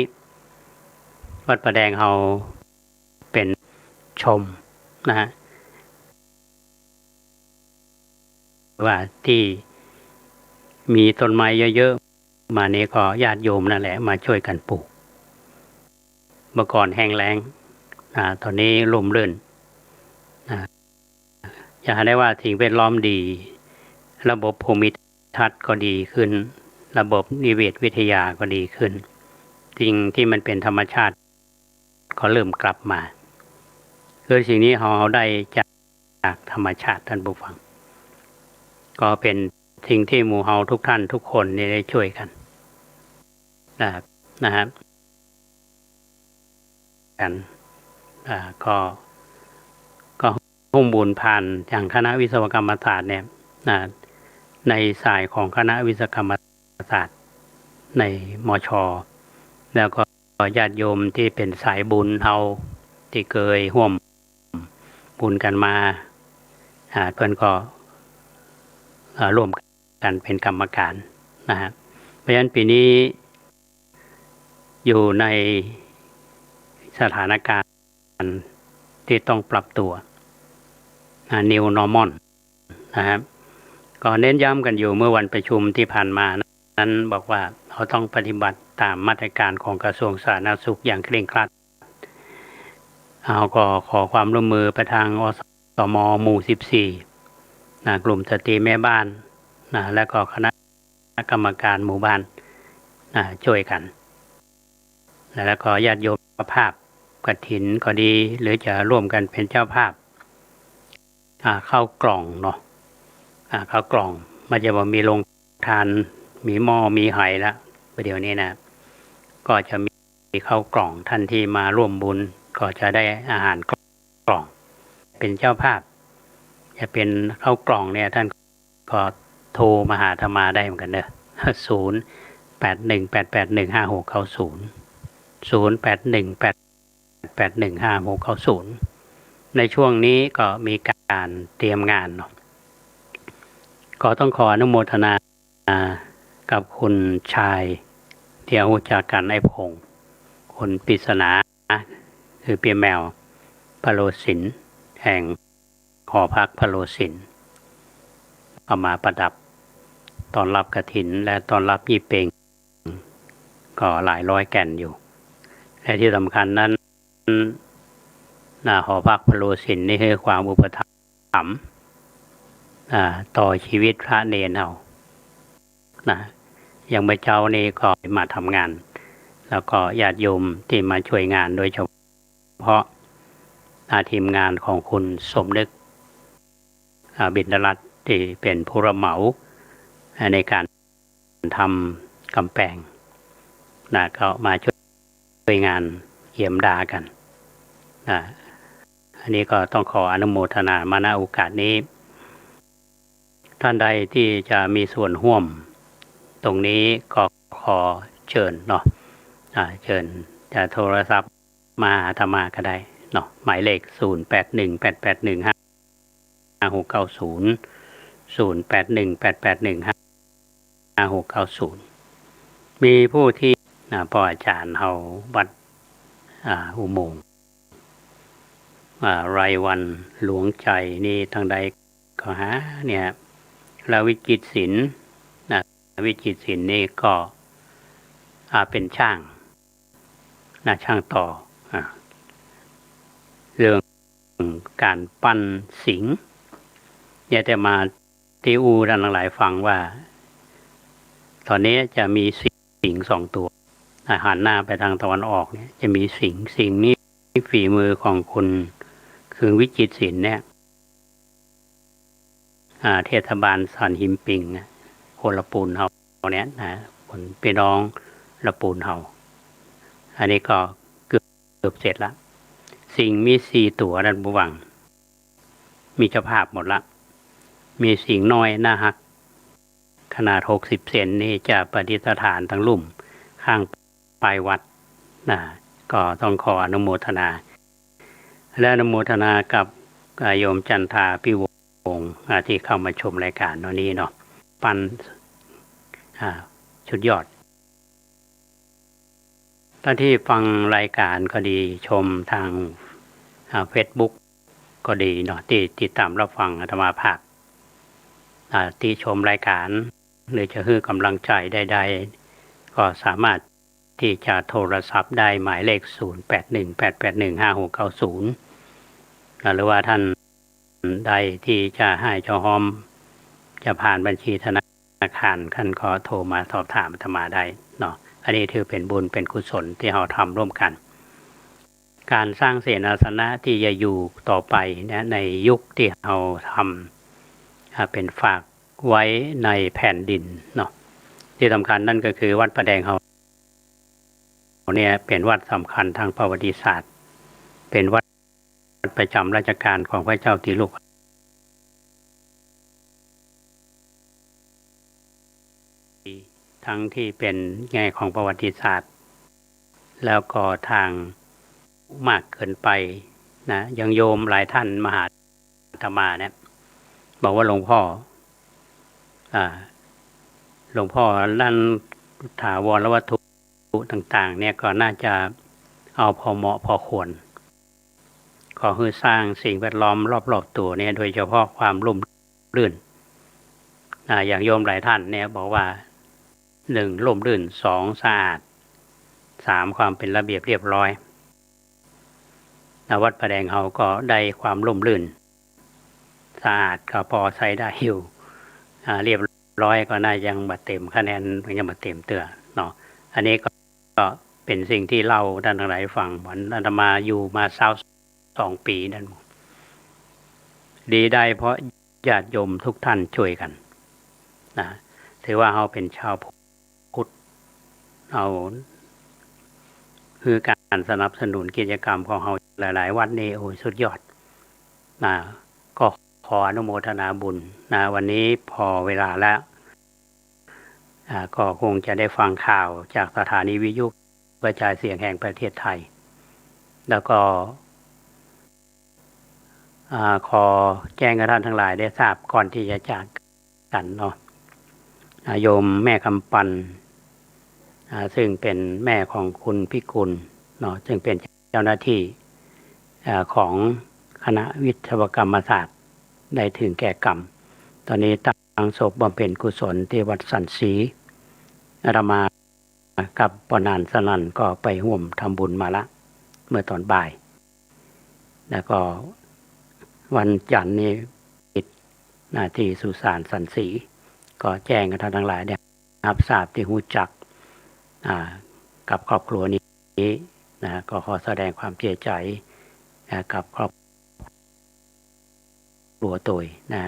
วัดประแดงเราเป็นชมนะฮะว่าที่มีต้นไม้เยอะๆมานี้ก็ญาติโยมนั่นแหละมาช่วยกันปลูกเมื่อก่อนแห้งแล้งตอนนี้ร่มรื่นอยากให้ได้ว่าสิ่งแวดล้อมดีระบบภูมิทัศน์ก็ดีขึ้นระบบนิเวศวิทยาก็ดีขึ้นสิ่งที่มันเป็นธรรมชาติก็เริ่มกลับมาคือสิ่งนี้เราได้จากธรรมชาติท่านผู้ฟังก็เป็นสิ่งที่หมู่เฮาทุกท่านทุกคนนี่ได้ช่วยกันนะครับกันก็ร่วมบุญผ่านอย่างคณะวิศวกรรมศาสตร์เนี่ยในสายของคณะวิศวกรรมศาสตร์ในมช.แล้วก็ญาติโยมที่เป็นสายบุญเฮาที่เคยร่วมบุญกันมาเพื่อนก็ร่วมกันเป็นกรรมการนะฮะเพราะฉะนั้นปีนี้อยู่ในสถานการณ์ที่ต้องปรับตัวNew Normal นะครับก็เน้นย้ำกันอยู่เมื่อวันประชุมที่ผ่านมานั้นบอกว่าเราต้องปฏิบัติตามมาตรการของกระทรวงสาธารณสุขอย่างเคร่งครัด เอาก็ขอความร่วมมือไปทางอสมหมู่14กลุ่มสตรีแม่บ้านและก็คณะกรรมการหมู่บ้านช่วยกันแล้วก็ญาติโยมภาพกฐินก็ดีหรือจะร่วมกันเป็นเจ้าภาพเข้ากล่องเนาะเข้ากล่องมันจะมีโรงทานมีหม้อมีไหแล้วประเดี๋ยวนี้นะก็จะมีเข้ากล่องท่านที่มาร่วมบุญก็จะได้อาหารกล่องเป็นเจ้าภาพจะเป็นเข้ากล่องเนี่ยท่านก็โทรมาหาอาตมาได้เหมือนกันเนอะ0818156008181560ในช่วงนี้ก็มีการเตรียมงานเนาะก็ต้องขออนุโมทนากับคุณชายเที่ยวจากกันไอ้พงศ์คุณปริศนาคือเปียแมวพโลสินแห่งหอพักพโลสินเอามาประดับตอนรับกฐินและตอนรับยี่เปงก็หลายร้อยแก่นอยู่และที่สำคัญนั้นหอพักพโลสินนี่คือความอุปถัมภ์ต่อชีวิตพระเนรเราอย่างพระเจ้านี่ก็มาทำงานแล้วก็ญาติโยมที่มาช่วยงานโดยเฉพาะทีมงานของคุณสมนึกบิณฑรัตน์ที่เป็นผู้รับเหมาในการทำกำแพงก็มาช่วยงานเยี่ยมดากันอันนี้ก็ต้องขออนุโมทนามาณโอกาสนี้ท่านใดที่จะมีส่วนร่วมตรงนี้ก็ขอเชิญเนาะเชิญจะโทรศัพท์มาหาอาตมาก็ได้เนาะหมายเลข08181556900818155690มีผู้ที่พ่ออาจารย์เฮาวัดอุโมงค์รายวันหลวงใจนี่ทางใดก็หาเนี่ยแล้ววิจิตรศิลป์วิจิตรศิลป์นี่ก็เป็นช่างช่างต่อเรื่องการปั้นสิงห์เนี่ยแต่มาที่ท่านทั้งหลายฟังว่าตอนนี้จะมีสิงห์2 ตัวหันหน้าไปทางตะวันออกเนี่ยจะมีสิงห์นี้ฝีมือของคุณคือวิจิตรศิลป์เนี่ยเทศบาลสันหิมปิงคนละปูนเฮาเนี่ยคนพี่น้องละปูนเฮาอันนี้ก็เกือบเสร็จแล้วสิงห์มี4 ตัวด้านบุวังมีเจ้าภาพหมดละมีสิงห์น้อยหน้าฮักขนาด60 เซนนี่จะประดิษฐานทั้งลุ่มข้างปลายวัดก็ต้องขออนุโมทนาและอนุโมทนากับโยมจันทาพิวงศ์ที่เข้ามาชมรายการนี้เนาะปันชุดยอดท่านที่ฟังรายการก็ดีชมทางFacebook ก็ดีเนาะที่ติดตามรับฟังอาตมาภาพที่ชมรายการหรือจะให้กำลังใจใดๆก็สามารถที่จะโทรศัพท์ได้หมายเลข0818815690หรือว่าท่านใดที่จะให้เจ้าหอมจะผ่านบัญชีธนาคารท่านก็โทรมาสอบถามอาตมาได้เนาะอันนี้ถือเป็นบุญเป็นกุศลที่เราทำร่วมกันการสร้างเสนาสนะที่จะอยู่ต่อไปเนี่ยในยุคที่เราทำเป็นฝากไว้ในแผ่นดินเนาะที่สำคัญนั่นก็คือวัดประแดงเราเนี่ยเป็นวัดสำคัญทางประวัติศาสตร์เป็นวัดประจำราชการของพระเจ้าติลูกทั้งที่เป็นแง่ของประวัติศาสตร์แล้วก็ทางมากเกินไปยังโยมหลายท่านมาหาอาตมาเนี่ยบอกว่าหลวงพ่อนั่นถาวรวัตถุต่างๆเนี่ยก็น่าจะเอาพอเหมาะพอควรขอให้สร้างสิ่งแวดล้อมรอบๆตัวเนี่ยโดยเฉพาะความร่มรื่นอย่างโยมหลายท่านเนี่ยบอกว่า1ร่มรื่น2สะอาด3ความเป็นระเบียบเรียบร้อย วัดพระแดงเราก็ได้ความร่มรื่นสะอาดก็พอใช้ได้อยู่เรียบร้อยก็น่ายังมาเต็มคะแนนยังมาเต็มเตือเนาะอันนี้ก็เป็นสิ่งที่เล่าท่านทั้งหลายฟังวันอาตมาอยู่มา22 ปีนั่นดีได้เพราะญาติโยมทุกท่านช่วยกันนะถือว่าเราเป็นชาวพุทธเราคือการสนับสนุนกิจกรรมของเราหลายๆวัดนี่โอ้สุดยอดนะก็ขออนุโมทนาบุญนะวันนี้พอเวลาแล้วก็คงจะได้ฟังข่าวจากสถานีวิทยุกระจายเสียงแห่งประเทศไทยแล้วก็ขอแจ้งกับท่านทั้งหลายได้ทราบก่อนที่จะจากกันเนาะโยมแม่คำปันซึ่งเป็นแม่ของคุณพิกุลเนาะซึ่งเป็นเจ้าหน้าที่ของคณะวิศวกรรมศาสตร์ได้ถึงแก่กรรมตอนนี้ตั้งศพบำเพ็ญกุศลที่วัดสันศรีอาตมากับปนานสนันก็ไปร่วมทำบุญมาละเมื่อตอนบ่ายแล้วก็วันจันทร์นี้ปิดหน้าที่สุสานสันศรีก็แจ้งกับท่านทั้งหลายได้รับทราบที่รู้จักกับครอบครัวนี้นะก็ขอแสดงความเสียใจกับครอบครัวตัวนะ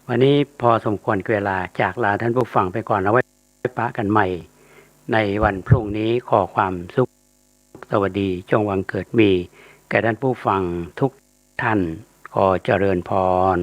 วันนี้พอสมควรเวลาจากลาท่านผู้ฟังไปก่อนแล้วไว้ปะกันใหม่ในวันพรุ่งนี้ขอความสุขสวัสดีจงวังเกิดมีแก่ท่านผู้ฟังทุกท่านขอเจริญพร